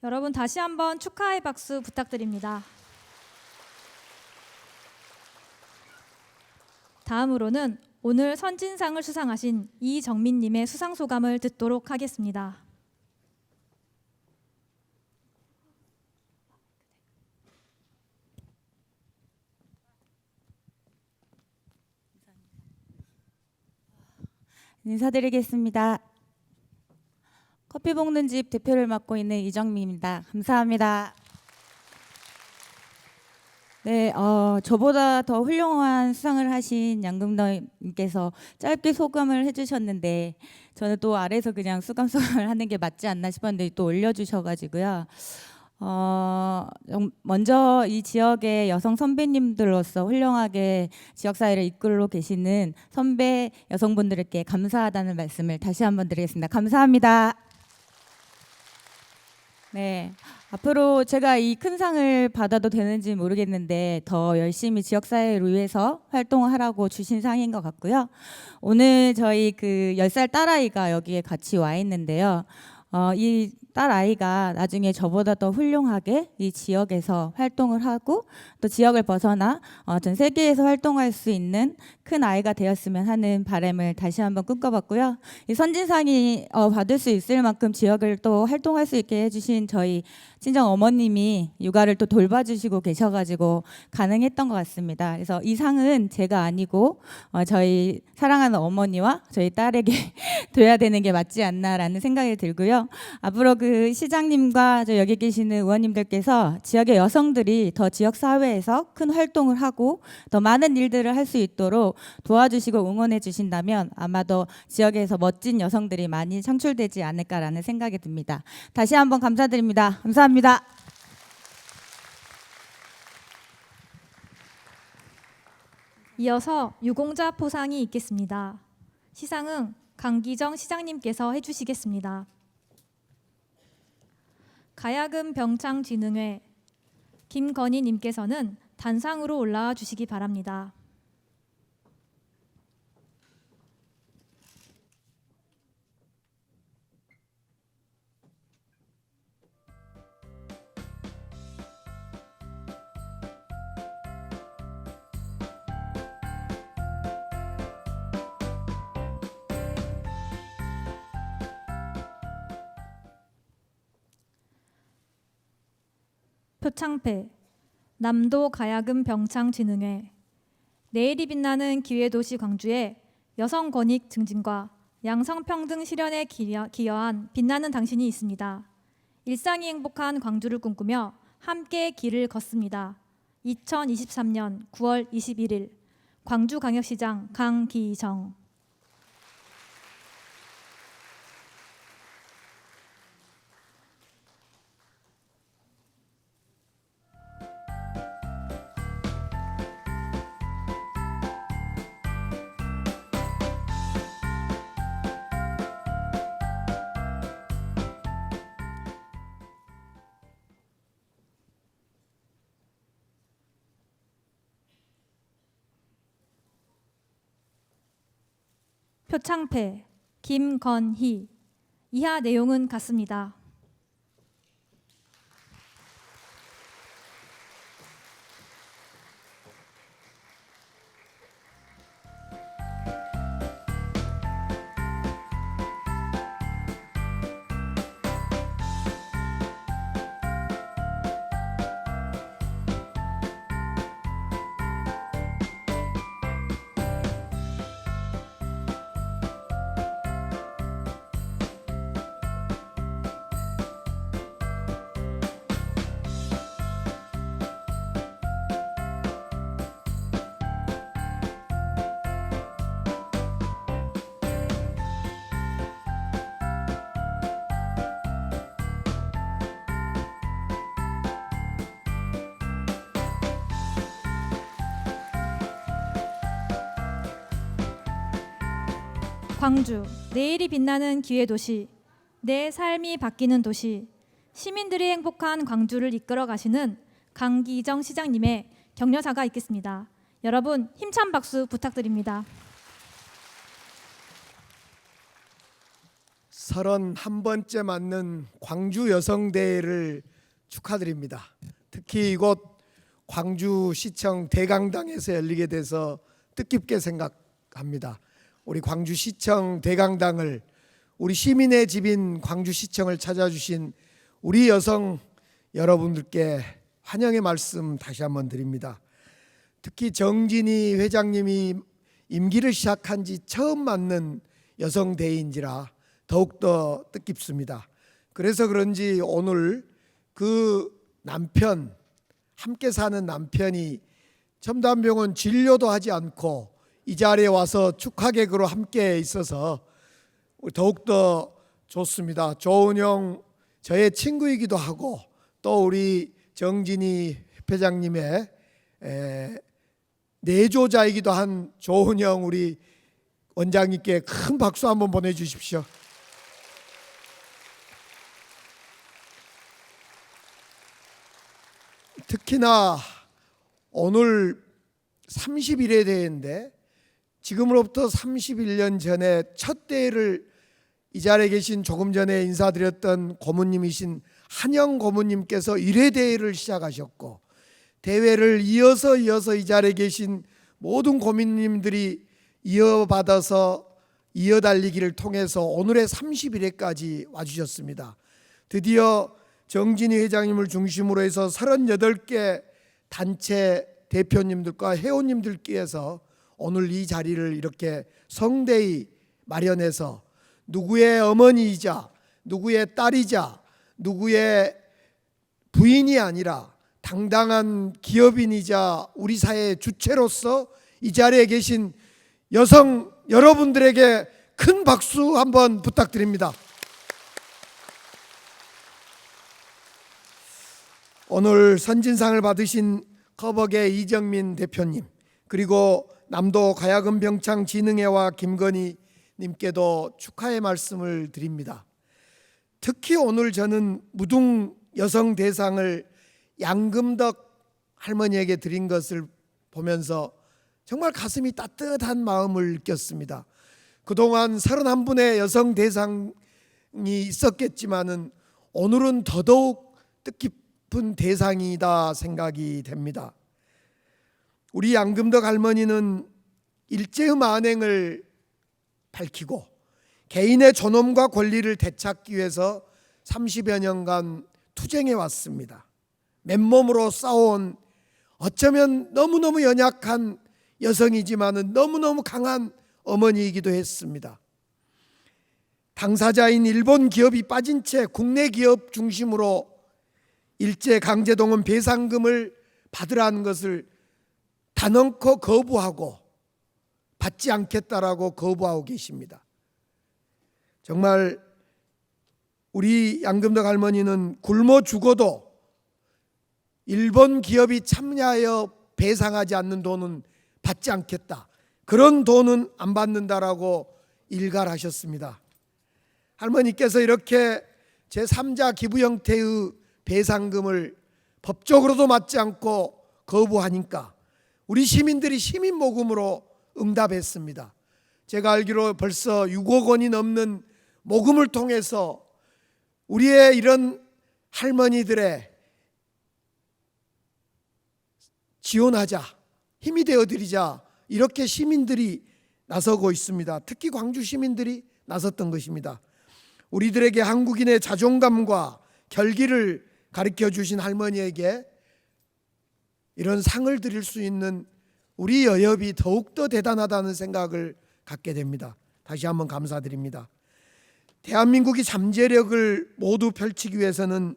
여러분 다시 한번 축하의 박수 부탁드립니다. 다음으로는 오늘 선진상을 수상하신 이정민님의 수상 소감을 듣도록 하겠습니다. 인사드리겠습니다. 커피 볶는 집 대표를 맡고 있는 이정민입니다. 감사합니다. 네, 저보다 더 훌륭한 수상을 하신 양금덕님께서 짧게 소감을 해주셨는데 저는 또 아래에서 그냥 수감을 하는 게 맞지 않나 싶었는데 또 올려주셔가지고요. 먼저 이 지역의 여성 선배님들로서 훌륭하게 지역사회를 이끌고 계시는 선배 여성분들께 감사하다는 말씀을 다시 한번 드리겠습니다. 감사합니다. 네, 앞으로 제가 이 큰 상을 받아도 되는지 모르겠는데 더 열심히 지역사회를 위해서 활동을 하라고 주신 상인 것 같고요. 오늘 저희 그 10살 딸아이가 여기에 같이 와 있는데요. 이 딸아이가 나중에 저보다 더 훌륭하게 이 지역에서 활동을 하고 또 지역을 벗어나 전 세계에서 활동할 수 있는 큰 아이가 되었으면 하는 바람을 다시 한번 꿈꿔봤고요. 이 선진상이 받을 수 있을 만큼 지역을 또 활동할 수 있게 해주신 저희 친정 어머님이 육아를 또 돌봐주시고 계셔가지고 가능했던 것 같습니다. 그래서 이 상은 제가 아니고 저희 사랑하는 어머니와 저희 딸에게 둬야 되는 게 맞지 않나라는 생각이 들고요. 앞으로 그 시장님과 저 여기 계시는 의원님들께서 지역의 여성들이 더 지역 사회에서 큰 활동을 하고 더 많은 일들을 할 수 있도록 도와주시고 응원해 주신다면 아마도 지역에서 멋진 여성들이 많이 창출되지 않을까라는 생각이 듭니다. 다시 한번 감사드립니다. 감사합니다. 이어서 유공자 포상이 있겠습니다. 시상은 강기정 시장님께서 해주시겠습니다. 가야금 병창진흥회 김건희님께서는 단상으로 올라와 주시기 바랍니다. 표창패 남도 가야금 병창진흥회 내일이 빛나는 기회도시 광주의 여성 권익 증진과 양성평등 실현에 기여한 빛나는 당신이 있습니다. 일상이 행복한 광주를 꿈꾸며 함께 길을 걷습니다. 2023년 9월 21일 광주광역시장 강기정. 표창패 김건희. 이하 내용은 같습니다. 광주, 내일이 빛나는 기회도시, 내 삶이 바뀌는 도시, 시민들이 행복한 광주를 이끌어 가시는 강기정 시장님의 격려사가 있겠습니다. 여러분 힘찬 박수 부탁드립니다. 31번째 맞는 광주 여성대회를 축하드립니다. 특히 이곳 광주시청 대강당에서 열리게 돼서 뜻깊게 생각합니다. 우리 광주시청 대강당을, 우리 시민의 집인 광주시청을 찾아주신 우리 여성 여러분들께 환영의 말씀 다시 한번 드립니다. 특히 정진희 회장님이 임기를 시작한 지 처음 맞는 여성대회인지라 더욱더 뜻깊습니다. 그래서 그런지 오늘 그 남편, 함께 사는 남편이 첨단병원 진료도 하지 않고 이 자리에 와서 축하객으로 함께 있어서 더욱더 좋습니다. 조은영 저의 친구이기도 하고 또 우리 정진희 회장님의 내조자이기도 한 조은영 우리 원장님께 큰 박수 한번 보내주십시오. 특히나 오늘 30일의 대회인데 지금으로부터 31년 전에 첫 대회를 이 자리에 계신 조금 전에 인사드렸던 고모님이신 한영 고모님께서 1회 대회를 시작하셨고, 대회를 이어서 이 자리에 계신 모든 고모님들이 이어받아서 이어달리기를 통해서 오늘의 31회까지 와주셨습니다. 드디어 정진희 회장님을 중심으로 해서 38개 단체 대표님들과 회원님들께서 오늘 이 자리를 이렇게 성대히 마련해서 누구의 어머니이자 누구의 딸이자 누구의 부인이 아니라 당당한 기업인이자 우리 사회의 주체로서 이 자리에 계신 여성 여러분들에게 큰 박수 한번 부탁드립니다. 오늘 선진상을 받으신 커벅의 이정민 대표님, 그리고 남도 가야금병창진흥회와 김건희 님께도 축하의 말씀을 드립니다. 특히 오늘 저는 무등 여성 대상을 양금덕 할머니에게 드린 것을 보면서 정말 가슴이 따뜻한 마음을 느꼈습니다. 그동안 31분의 여성 대상이 있었겠지만은 오늘은 더더욱 뜻깊은 대상이다 생각이 됩니다. 우리 양금덕 할머니는 일제의 만행을 밝히고 개인의 존엄과 권리를 되찾기 위해서 30여 년간 투쟁해 왔습니다. 맨몸으로 싸워온 어쩌면 너무너무 연약한 여성이지만은 너무너무 강한 어머니이기도 했습니다. 당사자인 일본 기업이 빠진 채 국내 기업 중심으로 일제 강제동원 배상금을 받으라는 것을 단언코 거부하고 받지 않겠다라고 거부하고 계십니다. 정말 우리 양금덕 할머니는 굶어 죽어도 일본 기업이 참여하여 배상하지 않는 돈은 받지 않겠다, 그런 돈은 안 받는다라고 일갈하셨습니다. 할머니께서 이렇게 제3자 기부 형태의 배상금을 법적으로도 맞지 않고 거부하니까 우리 시민들이 시민 모금으로 응답했습니다. 제가 알기로 벌써 6억 원이 넘는 모금을 통해서 우리의 이런 할머니들의 지원하자, 힘이 되어드리자, 이렇게 시민들이 나서고 있습니다. 특히 광주 시민들이 나섰던 것입니다. 우리들에게 한국인의 자존감과 결기를 가르쳐 주신 할머니에게 이런 상을 드릴 수 있는 우리 여협이 더욱더 대단하다는 생각을 갖게 됩니다. 다시 한번 감사드립니다. 대한민국이 잠재력을 모두 펼치기 위해서는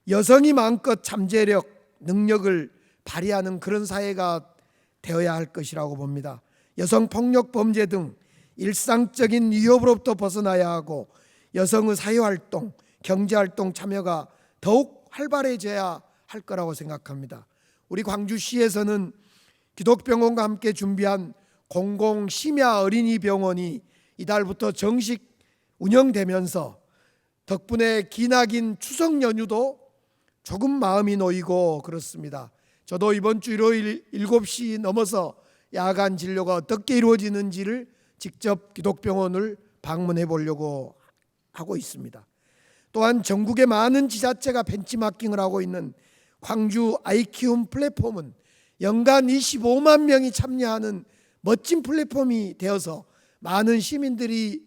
여성이 마음껏 잠재력, 능력을 발휘하는 그런 사회가 되어야 할 것이라고 봅니다. 여성폭력 범죄 등 일상적인 위협으로부터 벗어나야 하고 여성의 사회활동, 경제활동 참여가 더욱 활발해져야 할 거라고 생각합니다. 우리 광주시에서는 기독병원과 함께 준비한 공공심야 어린이병원이 이달부터 정식 운영되면서 덕분에 기나긴 추석 연휴도 조금 마음이 놓이고 그렇습니다. 저도 이번 주 일요일 7시 넘어서 야간 진료가 어떻게 이루어지는지를 직접 기독병원을 방문해 보려고 하고 있습니다. 또한 전국의 많은 지자체가 벤치마킹을 하고 있는 광주 아이키움 플랫폼은 연간 25만 명이 참여하는 멋진 플랫폼이 되어서 많은 시민들이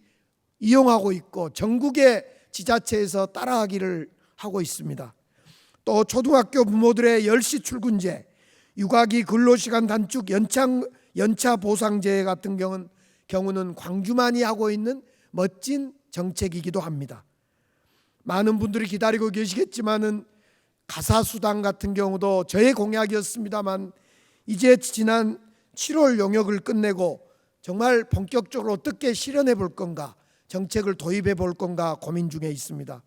이용하고 있고 전국의 지자체에서 따라하기를 하고 있습니다. 또 초등학교 부모들의 10시 출근제, 육아기 근로시간 단축 연차 보상제 같은 경우는 광주만이 하고 있는 멋진 정책이기도 합니다. 많은 분들이 기다리고 계시겠지만은 가사수당 같은 경우도 저의 공약이었습니다만 이제 지난 7월 용역을 끝내고 정말 본격적으로 어떻게 실현해 볼 건가, 정책을 도입해 볼 건가 고민 중에 있습니다.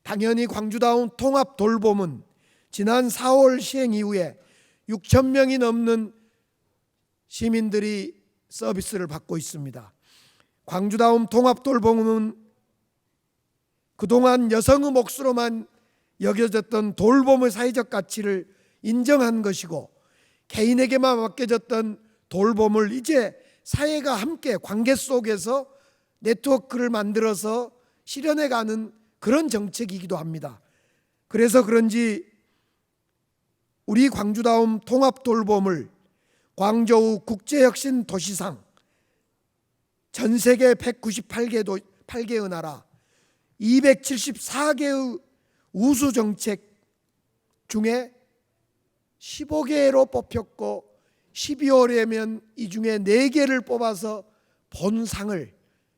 당연히 광주다운 통합 돌봄은 지난 4월 시행 이후에 6천 명이 넘는 시민들이 서비스를 받고 있습니다. 광주다운 통합 돌봄은 그동안 여성의 몫으로만 여겨졌던 돌봄의 사회적 가치를 인정한 것이고 개인에게만 맡겨졌던 돌봄을 이제 사회가 함께 관계 속에서 네트워크를 만들어서 실현해가는 그런 정책이기도 합니다. 그래서 그런지 우리 광주다움 통합 돌봄을 광저우 국제혁신 도시상 전 세계 198개의 나라 274개의 우수 정책 중에 15개로 뽑혔고 12월에면 이 중에 4개를 뽑아서 본상을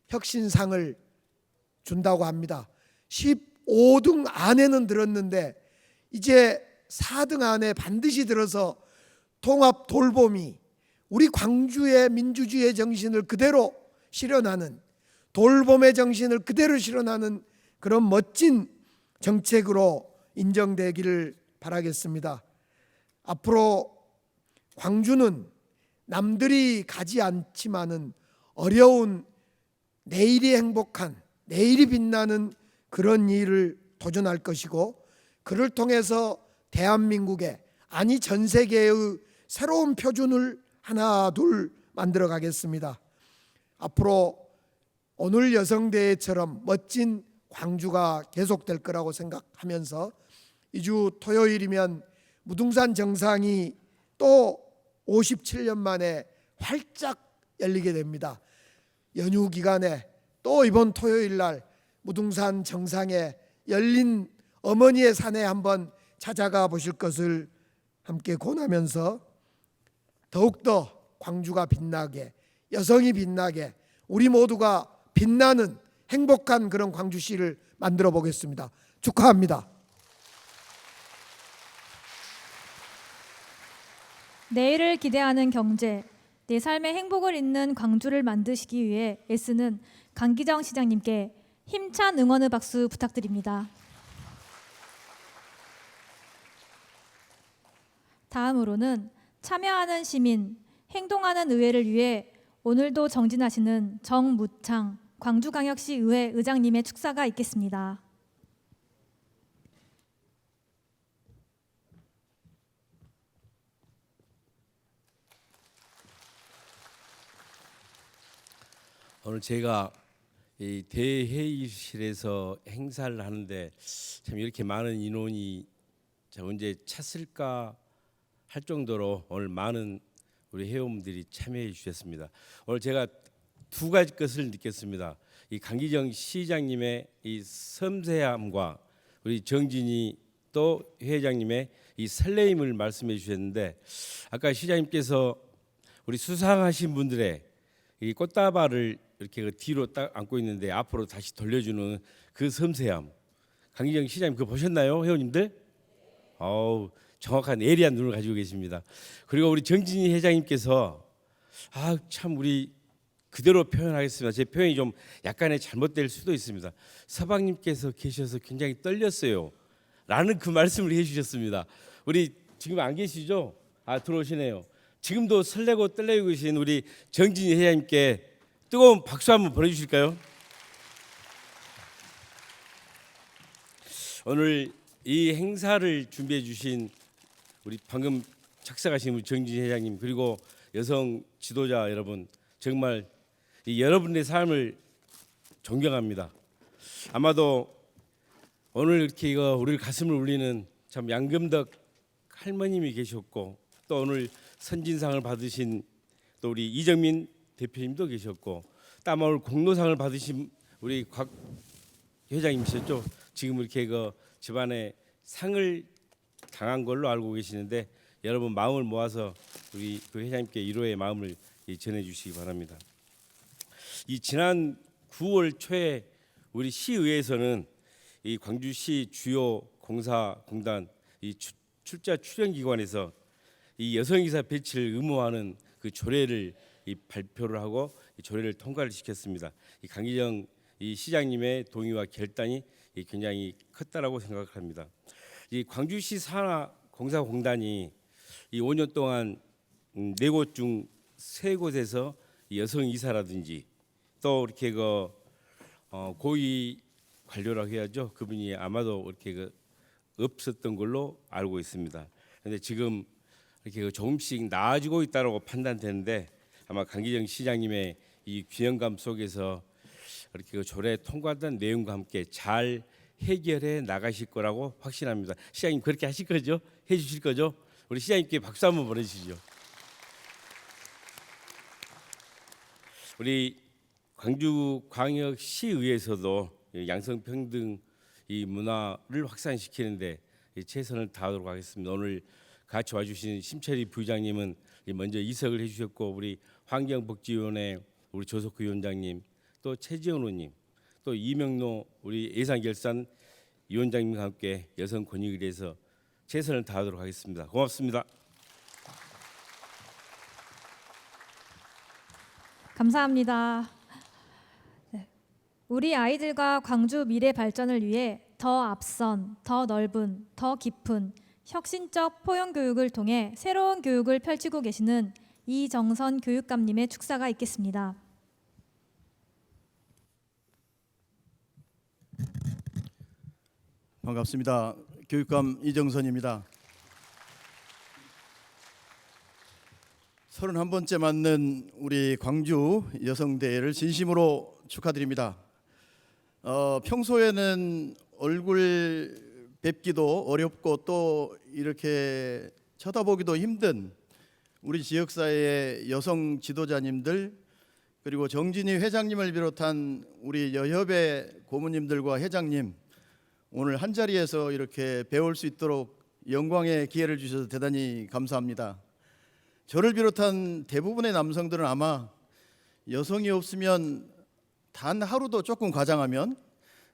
혁신상을 준다고 합니다. 15등 안에는 들었는데 이제 4등 안에 반드시 들어서 통합 돌봄이 우리 광주의 민주주의의 정신을 그대로 실현하는, 돌봄의 정신을 그대로 실현하는 그런 멋진 정책으로 인정되기를 바라겠습니다. 앞으로 광주는 남들이 가지 않지만은 어려운 내일이 행복한, 내일이 빛나는 그런 일을 도전할 것이고 그를 통해서 대한민국의, 아니 전 세계의 새로운 표준을 하나 둘 만들어 가겠습니다. 앞으로 오늘 여성대회처럼 멋진 광주가 계속될 거라고 생각하면서 이주 토요일이면 무등산 정상이 또 57년 만에 활짝 열리게 됩니다. 연휴 기간에 또 이번 토요일 날 무등산 정상에 열린 어머니의 산에 한번 찾아가 보실 것을 함께 권하면서 더욱더 광주가 빛나게, 여성이 빛나게, 우리 모두가 빛나는 행복한 그런 광주시를 만들어 보겠습니다. 축하합니다. 내일을 기대하는 경제, 내 삶의 행복을 잇는 광주를 만드시기 위해 애쓰는 강기정 시장님께 힘찬 응원의 박수 부탁드립니다. 다음으로는 참여하는 시민, 행동하는 의회를 위해 오늘도 정진하시는 정무창 광주광역시 의회 의장님의 축사가 있겠습니다. 오늘 제가 이 대회의실에서 행사를 하는데 참 이렇게 많은 인원이 언제 찼을까 할 정도로 오늘 많은 우리 회원분들이 참여해 주셨습니다. 오늘 제가 두 가지 것을 느꼈습니다. 이 강기정 시장님의 이 섬세함과 우리 정진이 또 회장님의 이 설레임을 말씀해 주셨는데 아까 시장님께서 우리 수상하신 분들의 이 꽃다발을 이렇게 그 뒤로 딱 안고 있는데 앞으로 다시 돌려주는 그 섬세함, 강기정 시장님 그거 보셨나요, 회원님들? 어우, 정확한 예리한 눈을 가지고 계십니다. 그리고 우리 정진희 회장님께서 참 우리 그대로 표현하겠습니다. 제 표현이 좀 약간의 잘못될 수도 있습니다. 서방님께서 계셔서 굉장히 떨렸어요 라는 그 말씀을 해주셨습니다. 우리 지금 안 계시죠? 들어오시네요. 지금도 설레고 떨리고 계신 우리 정진희 회장님께 뜨거운 박수 한번 보내주실까요? 오늘 이 행사를 준비해 주신 우리 방금 착석하신 우리 정진 회장님, 그리고 여성 지도자 여러분, 정말 이 여러분의 삶을 존경합니다. 아마도 오늘 이렇게 우리를 가슴을 울리는 참 양금덕 할머님이 계셨고, 또 오늘 선진상을 받으신 또 우리 이정민 대표님도 계셨고, 또 아마 오늘 공로상을 받으신 우리 곽 회장님이셨죠. 지금 이렇게 집안에 상을 당한 걸로 알고 계시는데, 여러분 마음을 모아서 우리 그 회장님께 위로의 마음을 전해주시기 바랍니다. 이 지난 9월 초에 우리 시의회에서는 이 광주시 주요 공사공단 이 출자 출연기관에서 이 여성이사 배치를 의무화하는 그 조례를 발표를 하고 이 조례를 통과를 시켰습니다. 이 강기정 이 시장님의 동의와 결단이 굉장히 컸다라고 생각합니다. 이 광주시 산하공사공단이 이 5년 동안 4곳 중 3곳에서 여성 이사라든지 또 이렇게 고위 관료라고 해야죠. 그분이 아마도 이렇게 없었던 걸로 알고 있습니다. 그런데 지금 이렇게 조금씩 나아지고 있다고 판단되는데, 아마 강기정 시장님의 이 균형감 속에서 이렇게 조례 통과된 내용과 함께 잘 해결해 나가실 거라고 확신합니다. 시장님 그렇게 하실 거죠? 해주실 거죠? 우리 시장님께 박수 한번 보내주시죠. 우리 광주광역시의회에서도 양성평등 이 문화를 확산시키는데 최선을 다하도록 하겠습니다. 오늘 같이 와주신 심철희 부의장님은 먼저 이석을 해주셨고, 우리 환경복지위원회 우리 조석구 위원장님, 또 최지원 의원님, 또 이명노 우리 예산결산 위원장님과 함께 여성 권익을 위해서 최선을 다하도록 하겠습니다. 고맙습니다. 감사합니다. 네. 우리 아이들과 광주 미래 발전을 위해 더 앞선, 더 넓은, 더 깊은 혁신적 포용 교육을 통해 새로운 교육을 펼치고 계시는 이정선 교육감님의 축사가 있겠습니다. 반갑습니다. 교육감 이정선입니다. 31번째 맞는 우리 광주 여성대회를 진심으로 축하드립니다. 평소에는 얼굴 뵙기도 어렵고 또 이렇게 쳐다보기도 힘든 우리 지역사회의 여성 지도자님들, 그리고 정진희 회장님을 비롯한 우리 여협의 고모님들과 회장님, 오늘 한자리에서 이렇게 배울 수 있도록 영광의 기회를 주셔서 대단히 감사합니다. 저를 비롯한 대부분의 남성들은 아마 여성이 없으면 단 하루도 조금 과장하면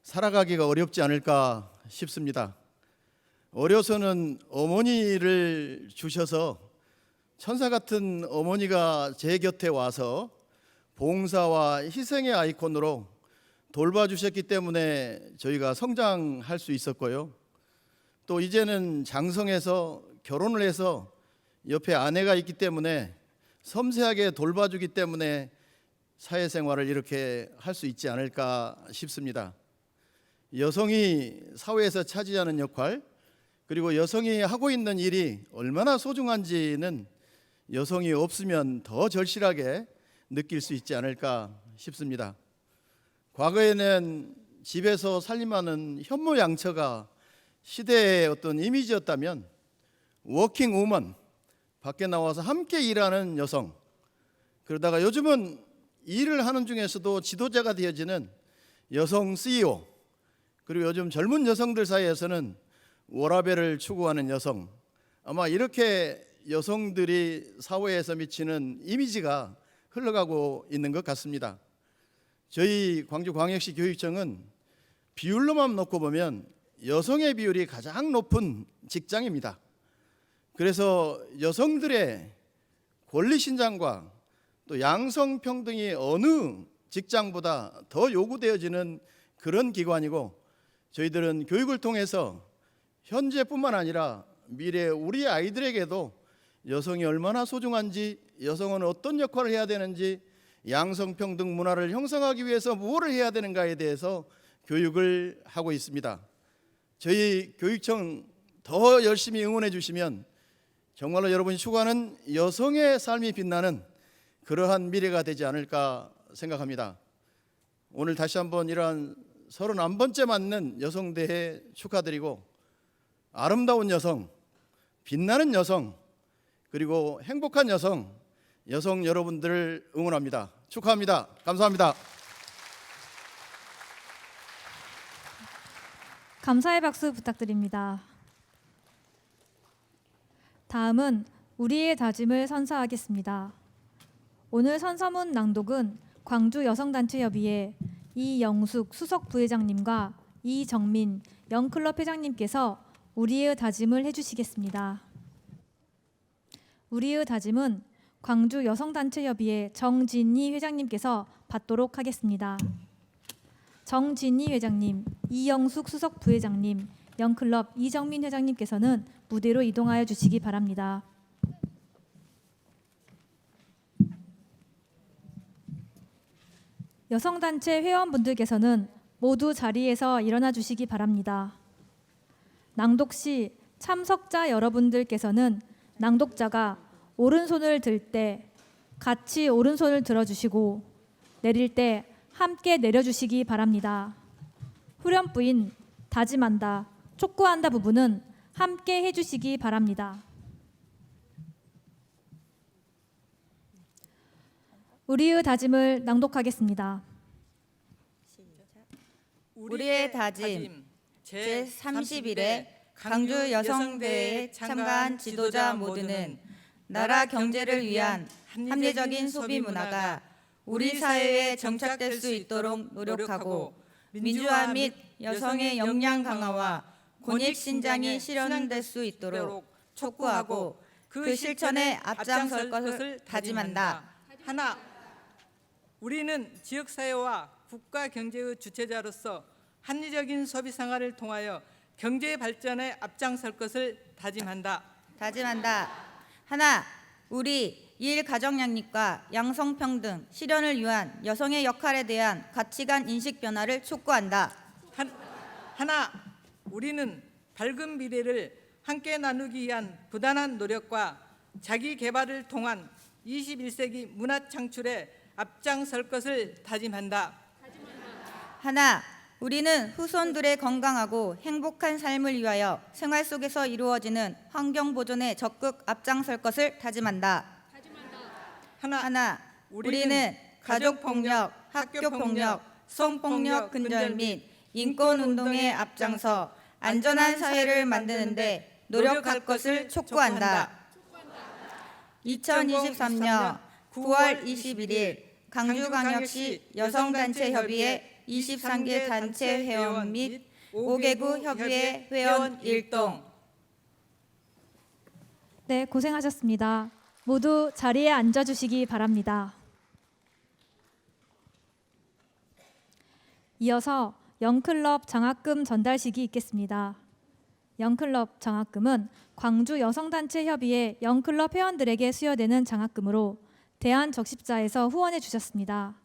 살아가기가 어렵지 않을까 싶습니다. 어려서는 어머니를 주셔서 천사 같은 어머니가 제 곁에 와서 봉사와 희생의 아이콘으로 돌봐주셨기 때문에 저희가 성장할 수 있었고요. 또 이제는 장성해서 결혼을 해서 옆에 아내가 있기 때문에 섬세하게 돌봐주기 때문에 사회생활을 이렇게 할 수 있지 않을까 싶습니다. 여성이 사회에서 차지하는 역할, 그리고 여성이 하고 있는 일이 얼마나 소중한지는 여성이 없으면 더 절실하게 느낄 수 있지 않을까 싶습니다. 과거에는 집에서 살림하는 현모양처가 시대의 어떤 이미지였다면, 워킹 우먼, 밖에 나와서 함께 일하는 여성, 그러다가 요즘은 일을 하는 중에서도 지도자가 되어지는 여성 CEO, 그리고 요즘 젊은 여성들 사이에서는 워라밸을 추구하는 여성, 아마 이렇게 여성들이 사회에서 미치는 이미지가 흘러가고 있는 것 같습니다. 저희 광주광역시 교육청은 비율로만 놓고 보면 여성의 비율이 가장 높은 직장입니다. 그래서 여성들의 권리 신장과 또 양성평등이 어느 직장보다 더 요구되어지는 그런 기관이고, 저희들은 교육을 통해서 현재뿐만 아니라 미래 우리 아이들에게도 여성이 얼마나 소중한지, 여성은 어떤 역할을 해야 되는지, 양성평등 문화를 형성하기 위해서 무엇을 해야 되는가에 대해서 교육을 하고 있습니다. 저희 교육청 더 열심히 응원해 주시면 정말로 여러분이 추구하는 여성의 삶이 빛나는 그러한 미래가 되지 않을까 생각합니다. 오늘 다시 한번 이러한 31번째 맞는 여성대회 축하드리고 아름다운 여성, 빛나는 여성, 그리고 행복한 여성 여러분들을 응원합니다. 축하합니다. 감사합니다. 감사의 박수 부탁드립니다. 다음은 우리의 다짐을 선서하겠습니다. 오늘 선서문 낭독은 광주 여성단체협의회 이영숙 수석 부회장님과 이정민 영클럽 회장님께서 우리의 다짐을 해주시겠습니다. 우리의 다짐은 광주 여성단체협의회 정진희 회장님께서 받도록 하겠습니다. 정진희 회장님, 이영숙 수석 부회장님, 영클럽 이정민 회장님께서는 무대로 이동하여 주시기 바랍니다. 여성단체 회원분들께서는 모두 자리에서 일어나 주시기 바랍니다. 낭독 시 참석자 여러분들께서는 낭독자가 오른손을 들 때 같이 오른손을 들어주시고 내릴 때 함께 내려주시기 바랍니다. 후렴부인 다짐한다, 촉구한다 부분은 함께 해주시기 바랍니다. 우리의 다짐을 낭독하겠습니다. 우리의 다짐 제31회 광주 여성대회에 참가한 지도자 모두는 나라 경제를 위한 합리적인 소비 문화가 우리 사회에 정착될 수 있도록 노력하고 민주화 및 여성의 역량 강화와 권익 신장이 실현될 수 있도록 촉구하고 그 실천에 앞장설 것을 다짐한다. 하나, 우리는 지역사회와 국가 경제의 주체자로서 합리적인 소비 생활을 통하여 경제 발전에 앞장설 것을 다짐한다. 하나, 우리 일가정양립과 양성평등 실현을 위한 여성의 역할에 대한 가치관 인식 변화를 촉구한다. 하나, 우리는 밝은 미래를 함께 나누기 위한 부단한 노력과 자기 개발을 통한 21세기 문화 창출에 앞장설 것을 다짐한다. 하나, 우리는 후손들의 건강하고 행복한 삶을 위하여 생활 속에서 이루어지는 환경 보존에 적극 앞장설 것을 다짐한다. 하나, 우리는 가족폭력, 학교폭력, 성폭력 근절 및 인권운동에 앞장서 안전한 사회를 만드는 데 노력할 것을 촉구한다. 2023년 9월 21일 광주광역시 여성단체협의회 23개 단체 회원 및 5개구 협의회 회원 일동. 네, 고생하셨습니다. 모두 자리에 앉아주시기 바랍니다. 이어서 영클럽 장학금 전달식이 있겠습니다. 영클럽 장학금은 광주 여성단체협의회 영클럽 회원들에게 수여되는 장학금으로 대한적십자에서 후원해 주셨습니다.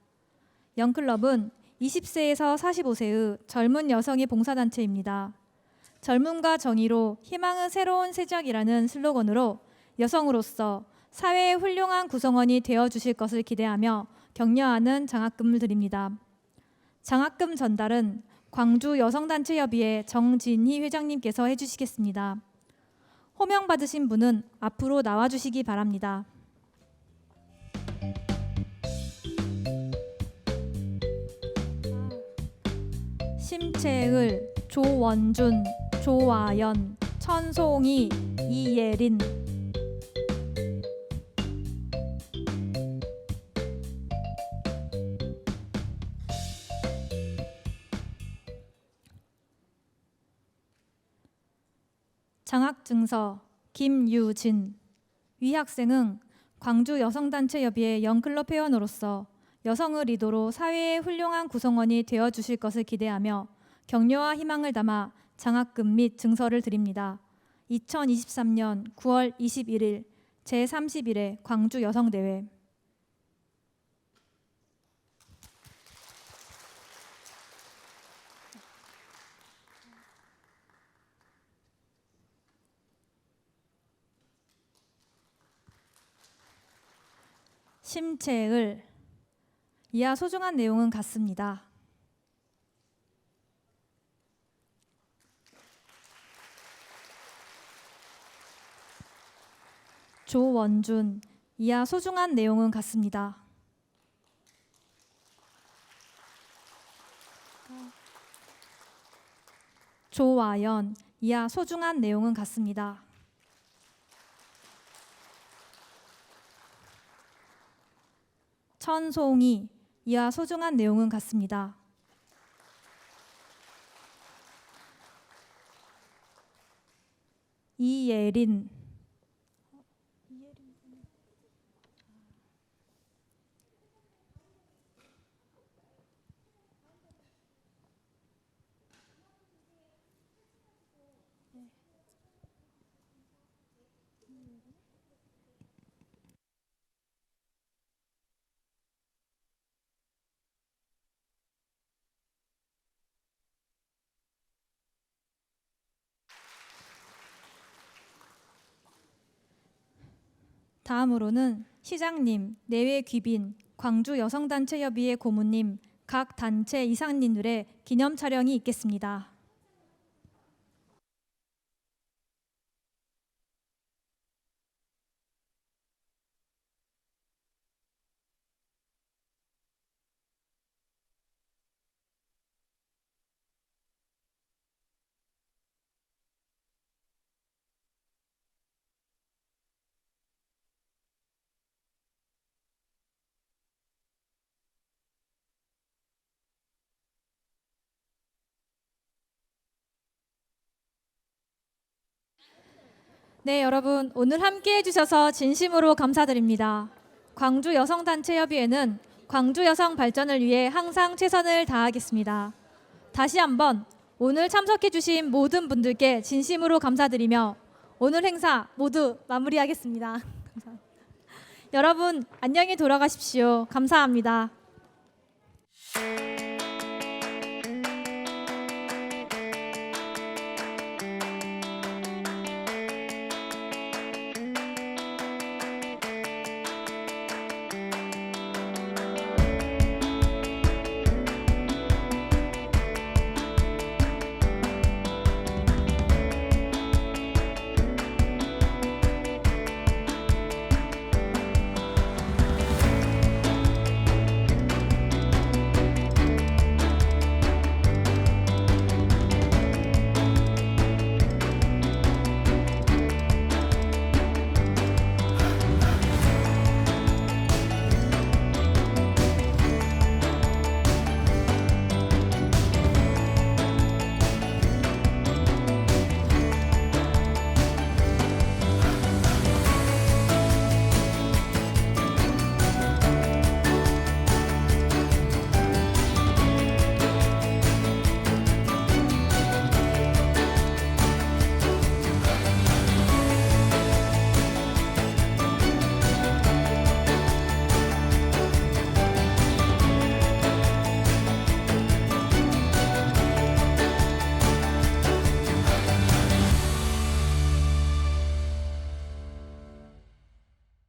영클럽은 20세에서 45세의 젊은 여성의 봉사단체입니다. 젊음과 정의로 희망은 새로운 시작이라는 슬로건으로 여성으로서 사회의 훌륭한 구성원이 되어주실 것을 기대하며 격려하는 장학금을 드립니다. 장학금 전달은 광주 여성단체협의회 정진희 회장님께서 해주시겠습니다. 호명받으신 분은 앞으로 나와주시기 바랍니다. 심채을, 조원준, 조아연, 천송이, 이예린. 장학증서 김유진. 위 학생은 광주 여성단체협의회 영클럽 회원으로서 여성의 리더로 사회의 훌륭한 구성원이 되어주실 것을 기대하며 격려와 희망을 담아 장학금 및 증서를 드립니다. 2023년 9월 21일 제31회 광주 여성대회. 침체을 이하 소중한 내용은 같습니다. 조원준 이하 소중한 내용은 같습니다. 조와연 이하 소중한 내용은 같습니다. 천송이 이하 소중한 내용은 같습니다. 이예린 다음으로는 시장님, 내외 귀빈, 광주 여성단체협의회 고문님, 각 단체 이상님들의 기념 촬영이 있겠습니다. 네, 여러분 오늘 함께 해주셔서 진심으로 감사드립니다. 광주 여성단체협의회는 광주 여성 발전을 위해 항상 최선을 다하겠습니다. 다시 한번 오늘 참석해주신 모든 분들께 진심으로 감사드리며 오늘 행사 모두 마무리하겠습니다. 감사합니다. 여러분 안녕히 돌아가십시오. 감사합니다.